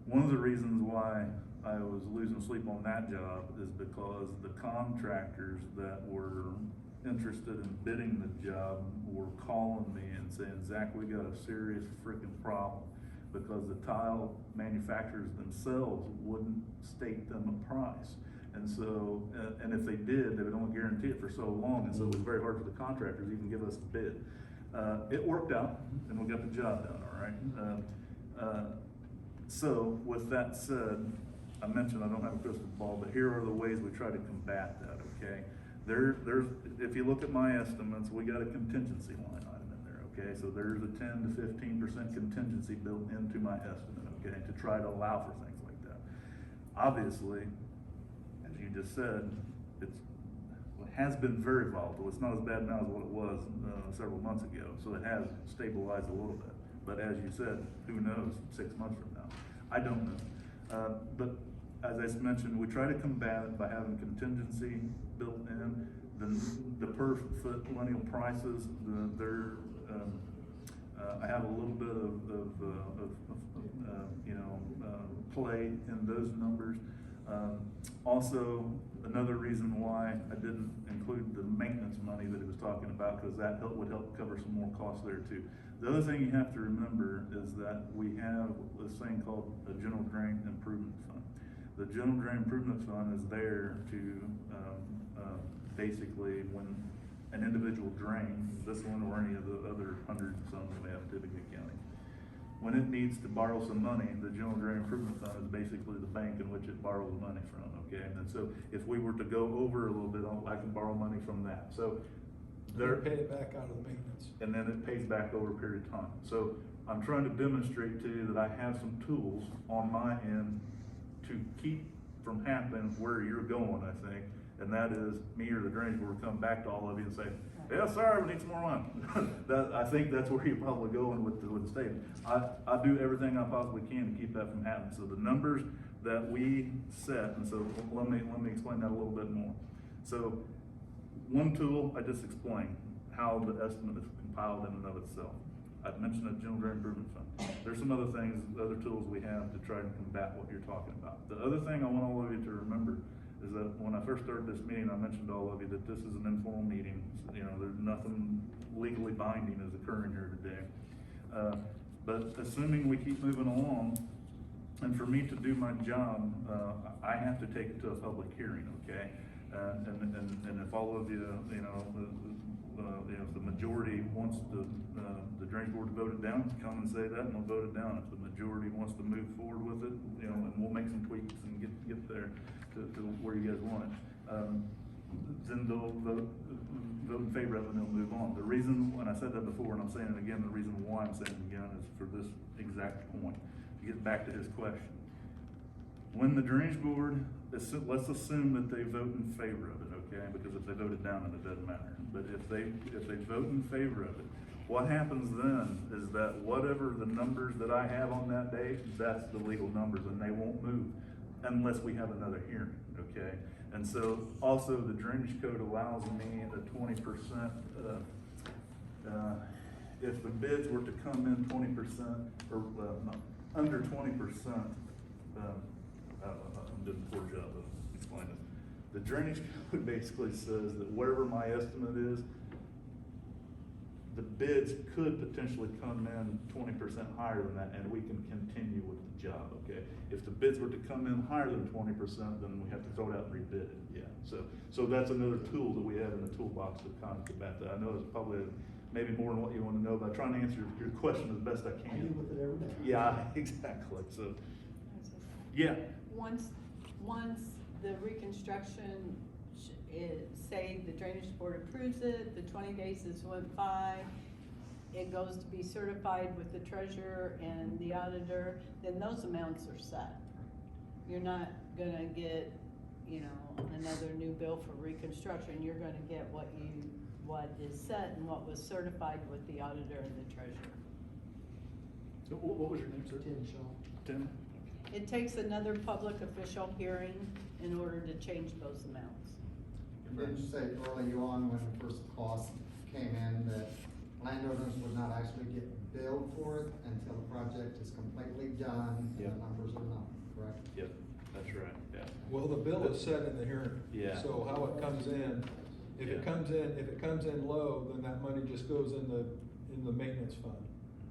One of the reasons why I was losing sleep on that job is because the contractors that were interested in bidding the job were calling me and saying, Zach, we got a serious freaking problem, because the tile manufacturers themselves wouldn't state them a price. And so, and if they did, they would only guarantee it for so long, and so it was very hard for the contractors to even give us a bid. It worked out, and we got the job done, all right? So, with that said, I mentioned I don't have a crystal ball, but here are the ways we try to combat that, okay? There's, if you look at my estimates, we got a contingency line item in there, okay? So there's a 10 to 15% contingency built into my estimate, okay, to try to allow for things like that. Obviously, as you just said, it has been very volatile. It's not as bad now as what it was several months ago, so it has stabilized a little bit. But as you said, who knows 6 months from now? I don't know. But as I mentioned, we try to combat it by having contingency built in. The per foot lineal prices, I have a little bit of play in those numbers. Also, another reason why I didn't include the maintenance money that he was talking about, because that would help cover some more costs there too. The other thing you have to remember is that we have this thing called a General Drain Improvement Fund. The General Drain Improvement Fund is there to basically, when an individual drain, this one or any of the other hundreds and some that we have in Tippecanoe County, when it needs to borrow some money, the General Drain Improvement Fund is basically the bank in which it borrows money from, okay? And so if we were to go over a little bit, I can borrow money from that. So They're pay it back out of the maintenance. and then it pays back over a period of time. So I'm trying to demonstrate to you that I have some tools on my end to keep from happening where you're going, I think. And that is me or the drainage board come back to all of you and say, yes, sir, we need some more money. I think that's where you're probably going with the statement. I do everything I possibly can to keep that from happening. So the numbers that we set, and so let me explain that a little bit more. So one tool, I just explained how the estimate is compiled in and of itself. I've mentioned the General Drain Improvement Fund. There's some other things, other tools we have to try and combat what you're talking about. The other thing I want all of you to remember is that when I first started this meeting, I mentioned to all of you that this is an informal meeting. You know, there's nothing legally binding is occurring here today. But assuming we keep moving along, and for me to do my job, I have to take it to a public hearing, okay? And if all of you, if the majority wants the drainage board to vote it down, come and say that, and we'll vote it down. If the majority wants to move forward with it, and we'll make some tweaks and get there to where you guys want it. Then they'll vote in favor of it, and they'll move on. The reason, and I said that before, and I'm saying it again, the reason why I'm saying it again is for this exact point. To get back to his question. When the drainage board, let's assume that they vote in favor of it, okay? Because if they vote it down, then it doesn't matter. But if they vote in favor of it, what happens then is that whatever the numbers that I have on that day, that's the legal numbers, and they won't move unless we have another hearing, okay? And so also the drainage code allows me a 20%, if the bids were to come in 20% or no, under 20%, I'm doing a poor job of explaining it. The drainage code basically says that whatever my estimate is, the bids could potentially come in 20% higher than that, and we can continue with the job, okay? If the bids were to come in higher than 20%, then we have to throw it out and rebid it, yeah. So that's another tool that we have in the toolbox to kind of combat that. I know it's probably maybe more than what you want to know, but I'm trying to answer your question as best I can. I deal with it every day. Yeah, exactly, so, yeah. Once the reconstruction say the drainage board approves it, the 20 days has went by, it goes to be certified with the treasurer and the auditor, then those amounts are set. You're not gonna get, another new bill for reconstruction. You're gonna get what is set and what was certified with the auditor and the treasurer. So what was your name, sir? Tim Shaw. Tim? It takes another public official hearing in order to change those amounts. Didn't you say early on when the first cost came in that landowners would not actually get billed for it until the project is completely done and Yep. the numbers are known, correct? Yep, that's right, yeah. Well, the bill is set in the hearing. Yeah. So how it comes in, If Yeah. if it comes in low, then that money just goes in the maintenance fund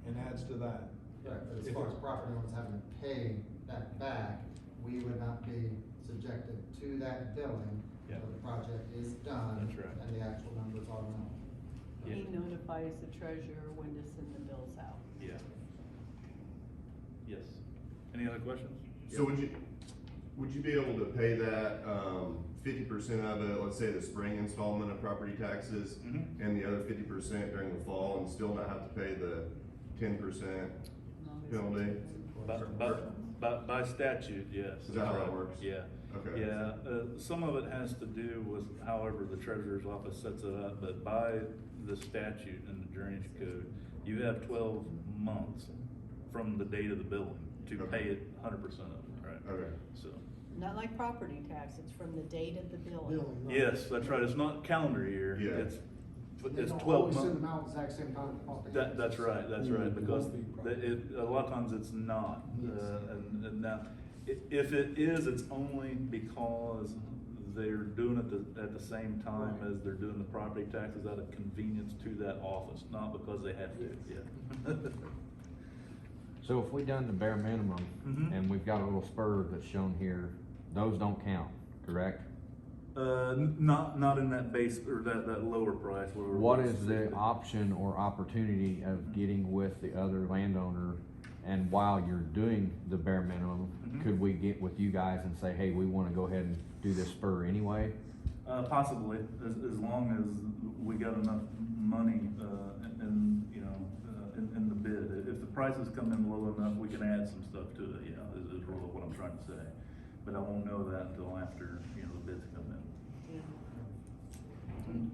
and adds to that. Right, but as If far as it's- property owners having to pay that back, we would not be subjected to that billing Yeah. until the project is done. That's right. And the actual numbers are known. Yeah. He notifies the treasurer when to send the bills out. Yeah. Yes. Any other questions? So would you be able to pay that, 50% of it, let's say the spring installment of property taxes, Mhm. and the other 50% during the fall, and still not have to pay the 10%? As long as Penalty. it's- By statute, yes. Is that how that's that right. works? Yeah. Okay. Yeah, some of it has to do with however the treasurer's office sets it up, but by the statute and the drainage code, you have 12 months from the date of the billing to Okay. pay it 100% of it, right? Okay. So, Not like property tax, it's from the date of the billing. yes, that's right, it's not calendar year, Yeah. it's 12 months. out exact same time. That's right, because won't be a lot of times it's not, and now, if it is, it's only because they're doing it at the same time as they're doing the property taxes out of convenience to that office, not because they have to, yeah. So if we done the bare minimum, Mhm. and we've got a little spur that's shown here, those don't count, correct? Not in that base, or that lower price. where we're What looking is to the see. option or opportunity of getting with the other landowner? And while you're doing the bare minimum, Mhm. could we get with you guys and say, hey, we wanna go ahead and do this spur anyway? Possibly, as long as we got enough money, in the bid. If the prices come in low enough, we can add some stuff to it, yeah, is really what I'm trying to say. But I won't know that until after, the bids come in.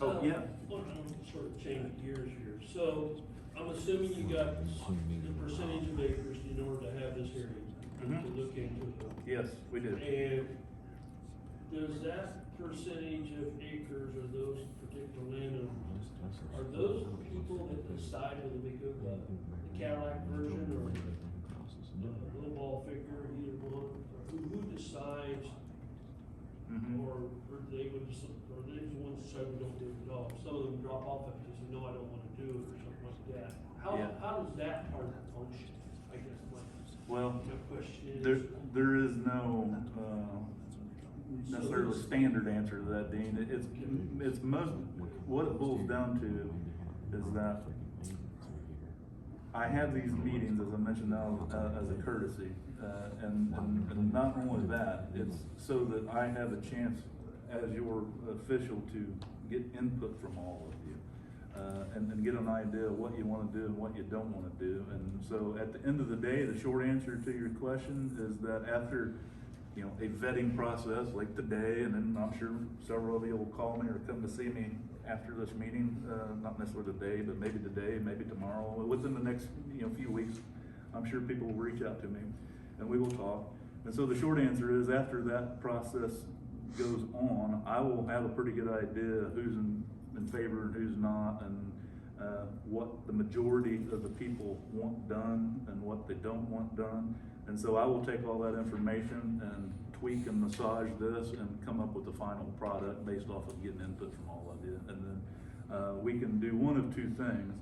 Oh, yeah. Well, I'm sort of changing gears here. So I'm assuming you got the percentage of acres in order to have this hearing, to look into it. Yes, we did. And does that percentage of acres or those particular landowners, are those the people that decide whether they go the Cadillac version or the little ball figure, either one? Who decides, Mhm. or they would, or they the ones that say we don't do it at all? Some of them drop off it because they say, no, I don't wanna do it, or something like that. Yeah. How does that part function? I guess Well, my question is. there is no, necessarily standard answer to that, Dean. It's most, what it boils down to is that I have these meetings, as I mentioned now, as a courtesy, and not only that, it's so that I have a chance as your official to get input from all of you, and get an idea of what you wanna do and what you don't wanna do. And so at the end of the day, the short answer to your question is that after, a vetting process like today, and then I'm sure several of you will call me or come to see me after this meeting, not necessarily today, but maybe today, maybe tomorrow, within the next, few weeks, I'm sure people will reach out to me and we will talk. And so the short answer is, after that process goes on, I will have a pretty good idea who's in favor and who's not, and what the majority of the people want done and what they don't want done. And so I will take all that information and tweak and massage this and come up with the final product based off of getting input from all of you. And then we can do one of two things.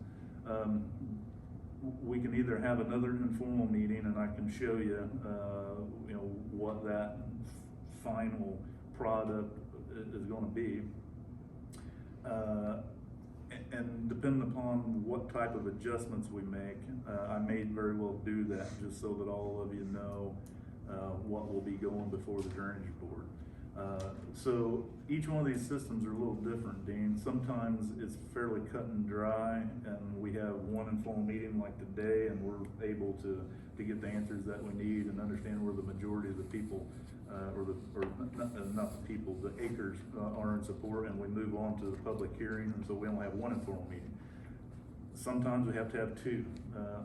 We can either have another informal meeting and I can show you, what that final product is gonna be. And depending upon what type of adjustments we make, I may very well do that, just so that all of you know what will be going before the drainage board. So each one of these systems are a little different, Dean. Sometimes it's fairly cut and dry, and we have one informal meeting like today, and we're able to get the answers that we need and understand where the majority of the people, not the people, the acres are in support, and we move on to the public hearing, and so we only have one informal meeting. Sometimes we have to have two.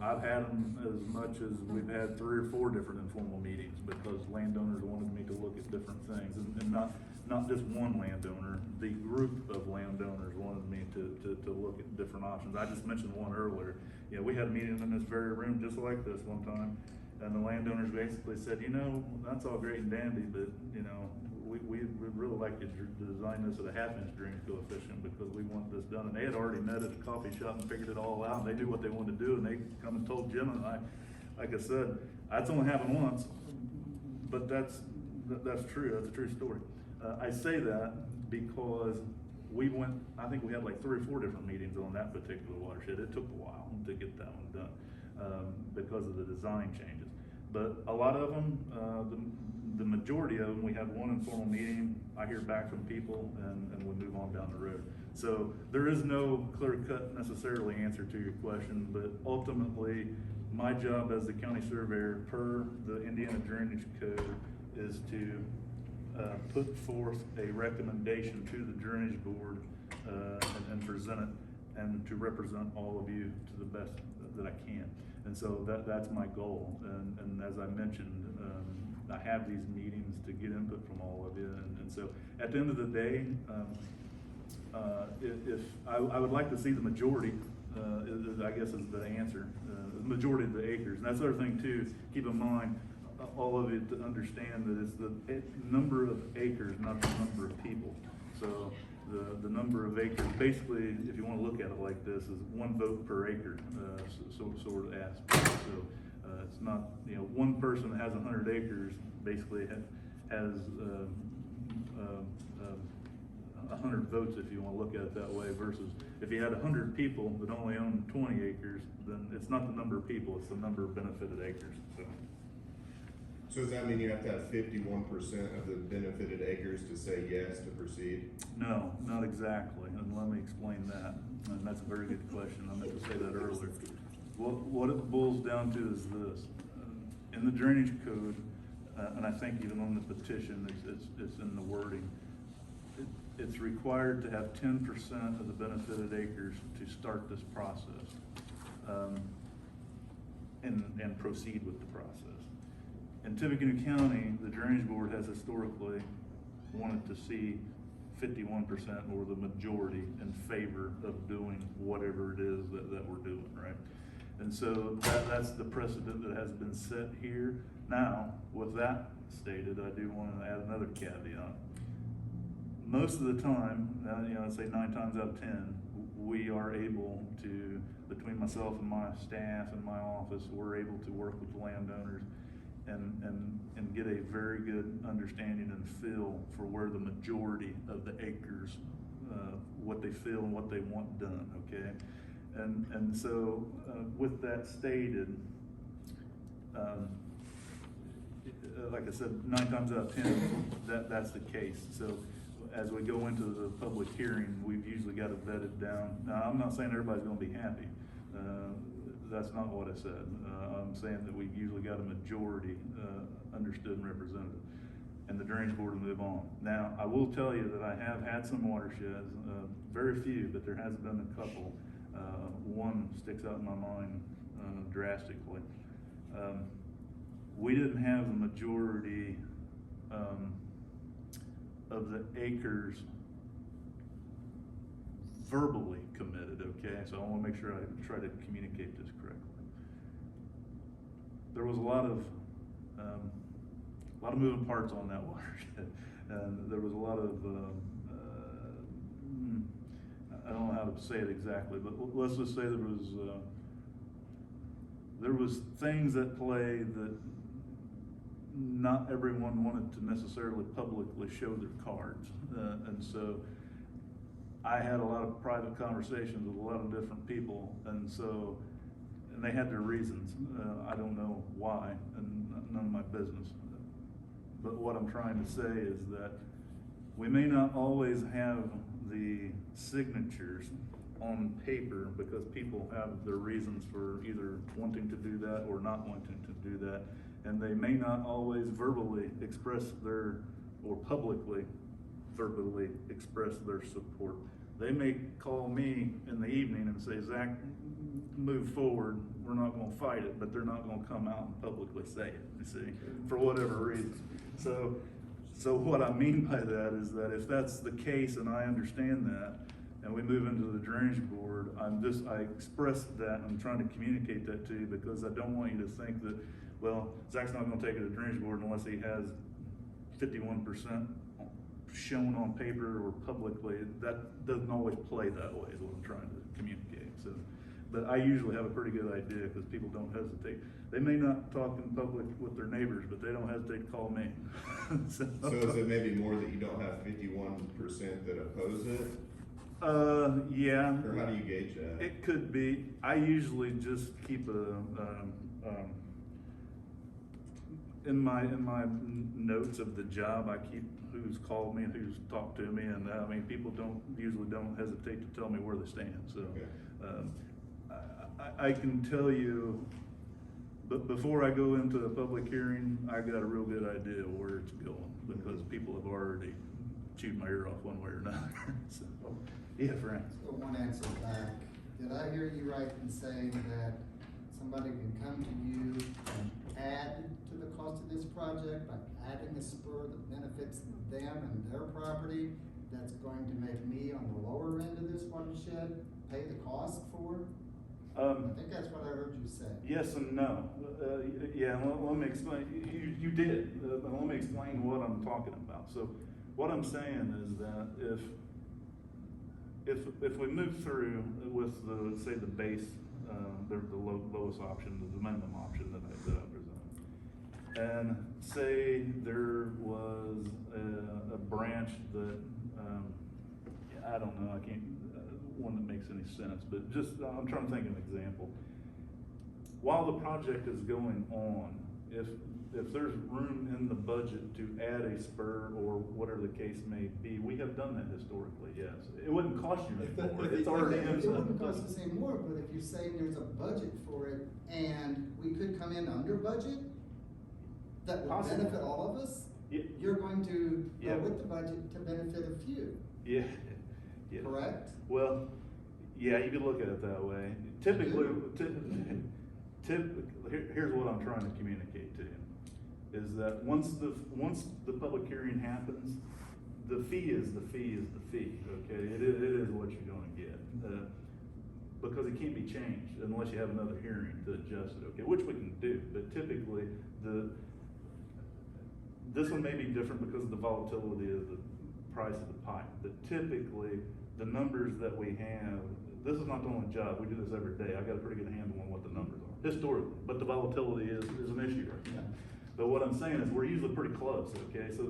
I've had them as much as we've had 3 or 4 different informal meetings, because landowners wanted me to look at different things, and not just one landowner. The group of landowners wanted me to look at different options. I just mentioned one earlier. We had a meeting in this very room just like this one time, And the landowners basically said, you know, that's all great and dandy, but, you know, we would really like to design this at a half-inch drainage coefficient because we want this done. And they had already met at a coffee shop and figured it all out. They knew what they wanted to do, and they come and told Jim and I, like I said, that's only happened once, but that's true. That's a true story. I say that because we went, I think we had like 3 or 4 different meetings on that particular watershed. It took a while to get that one done because of the design changes. But a lot of them, the majority of them, we have one informal meeting, I hear back from people, and we move on down the road. So there is no clear-cut necessarily answer to your question, but ultimately, my job as the county surveyor per the Indiana Drainage Code is to put forth a recommendation to the drainage board and present it and to represent all of you to the best that I can. And so that's my goal. And as I mentioned, I have these meetings to get input from all of you. And so at the end of the day, if I would like to see the majority, I guess is the answer, the majority of the acres. And that's the other thing too, keep in mind, all of you to understand that it's the number of acres, not the number of people. So the number of acres, basically, if you want to look at it like this, is 1 vote per acre, sort of aspect. So it's not, you know, one person that has 100 acres basically has 100 votes, if you want to look at it that way, versus if you had 100 people that only own 20 acres, then it's not the number of people, it's the number of benefited acres. So does that mean you have to have 51% of the benefited acres to say yes to proceed? No, not exactly, and let me explain that. And that's a very good question. I meant to say that earlier. What it boils down to is this. In the drainage code, and I think even on the petition, it's in the wording, it's required to have 10% of the benefited acres to start this process and proceed with the process. In Tippecanoe County, the Drainage Board has historically wanted to see 51% or the majority in favor of doing whatever it is that we're doing, right? And so that's the precedent that has been set here. Now, with that stated, I do want to add another caveat. Most of the time, you know, I'd say 9 times out of 10, we are able to, between myself and my staff and my office, we're able to work with the landowners and get a very good understanding and feel for where the majority of the acres, what they feel and what they want done, okay? And so with that stated, like I said, 9 times out of 10, that's the case. So as we go into the public hearing, we've usually got it vetted down. Now, I'm not saying everybody's gonna be happy. That's not what I said. I'm saying that we've usually got a majority understood and represented, and the drainage board will move on. Now, I will tell you that I have had some watersheds, very few, but there has been a couple. One sticks out in my mind drastically. We didn't have the majority of the acres verbally committed, okay? So I want to make sure I try to communicate this correctly. There was a lot of moving parts on that watershed, and there was a lot of I don't know how to say it exactly, but let's just say there was things at play that not everyone wanted to necessarily publicly show their cards, and so I had a lot of private conversations with a lot of different people, and they had their reasons. I don't know why, and none of my business. But what I'm trying to say is that we may not always have the signatures on paper because people have their reasons for either wanting to do that or not wanting to do that. And they may not always verbally express or publicly verbally express their support. They may call me in the evening and say, Zach, move forward, we're not gonna fight it, but they're not gonna come out and publicly say it, you see, for whatever reason. So what I mean by that is that if that's the case and I understand that, and we move into the drainage board, I express that, I'm trying to communicate that to you because I don't want you to think that Well, Zach's not gonna take it to drainage board unless he has 51% shown on paper or publicly. That doesn't always play that way, is what I'm trying to communicate, so. But I usually have a pretty good idea, because people don't hesitate. They may not talk in public with their neighbors, but they don't hesitate to call me. So is it maybe more that you don't have 51% that oppose it? Yeah. Or how do you gauge that? It could be. I usually just keep in my notes of the job, I keep who's called me and who's talked to me, and I mean, people usually don't hesitate to tell me where they stand, so. Okay. I can tell you, but before I go into a public hearing, I got a real good idea where it's going, because people have already chewed my ear off one way or another, so. Yeah, Frank? So one answer back, did I hear you right in saying that somebody can come to you and add to the cost of this project by adding a spur that benefits them and their property, that's going to make me on the lower end of this watershed pay the cost for? I think that's what I heard you say. Yes and no. Yeah, let me explain. You did. Let me explain what I'm talking about. So what I'm saying is that if we move through with the, say, the base, the lowest option, the minimum option that I present, and say there was a branch that, I don't know, I can't, one that makes any sense, but just, I'm trying to think of an example. While the project is going on, if there's room in the budget to add a spur or whatever the case may be, we have done that historically, yes. It wouldn't cost you any more, it's already in. It wouldn't cost us any more, but if you're saying there's a budget for it and we could come in under budget, that would Possibly. benefit all of us, Yeah. you're going to Yeah. go with the budget to benefit a few, Yeah, yeah. correct? Well, yeah, you could look at it that way. Typically, here's what I'm trying to communicate to you, is that once the public hearing happens, the fee is the fee, okay? It is what you're gonna get, because it can't be changed unless you have another hearing to adjust it, okay? Which we can do, but typically, this one may be different because of the volatility of the price of the pipe, but typically, the numbers that we have, this is not the only job, we do this every day, I got a pretty good handle on what the numbers are, historically, but the volatility is an issue right now. But what I'm saying is, we're usually pretty close, okay, so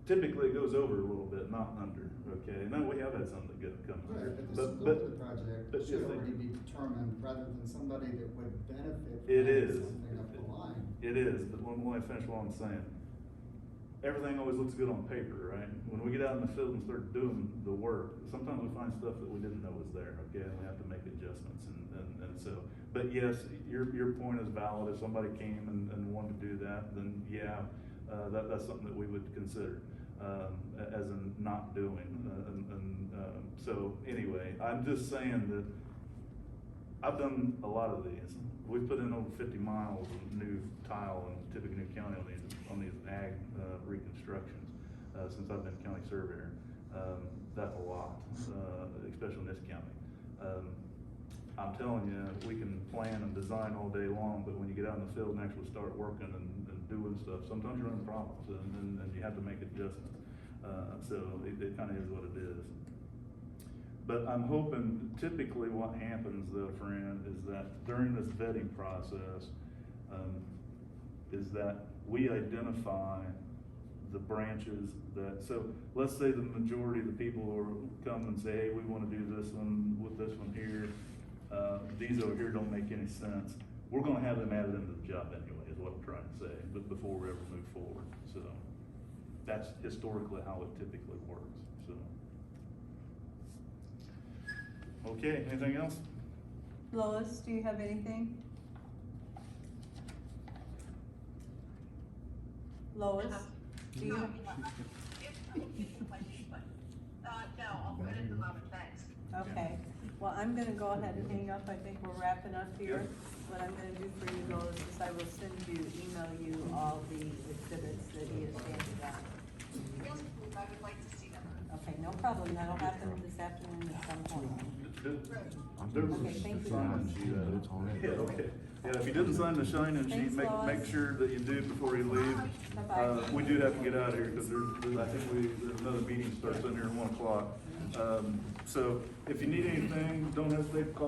typically it goes over a little bit, not under, okay, and then we have had some that come under. Right, but the scope of the project should already be determined, rather than somebody that would benefit It from is. something up the line. It is, but let me finish what I'm saying. Everything always looks good on paper, right? When we get out in the field and start doing the work, sometimes we find stuff that we didn't know was there, okay, and we have to make adjustments, and so. But yes, your point is valid. If somebody came and wanted to do that, then yeah, that's something that we would consider, as in not doing. So anyway, I'm just saying that I've done a lot of these. We've put in over 50 miles of new tile in Tippecanoe County on these ag reconstructions since I've been county surveyor. That's a lot, especially in this county. I'm telling you, we can plan and design all day long, but when you get out in the field and actually start working and doing stuff, sometimes you run into problems and you have to make adjustments. So it kind of is what it is. But I'm hoping, typically what happens though, Fran, is that during this vetting process, is that we identify the branches that, so let's say the majority of the people will come and say, hey, we wanna do this one with this one here. These over here don't make any sense. We're gonna have them added into the job anyway, is what I'm trying to say, but before we ever move forward. So that's historically how it typically works, so. Okay, anything else? Lois, do you have anything? Lois, do you? No, I'll put it in the moment, thanks. Okay, well, I'm gonna go ahead and hang up, I think we're wrapping up here. What I'm gonna do for you, Lois, is I will email you all the exhibits that he has handed out. Yes, please, I would like to see them. Okay, no no problem, that'll happen this afternoon at some point. There's Okay, a thank you. sign-in sheet out It's on it. Yeah, okay. Yeah, if you didn't sign the sign-in sheet, Thanks, make Wallace. sure that you do before you leave. Bye-bye. We do have to get out of here, because I think there's another meeting starts in here at 1 o'clock. So if you need anything, don't hesitate to call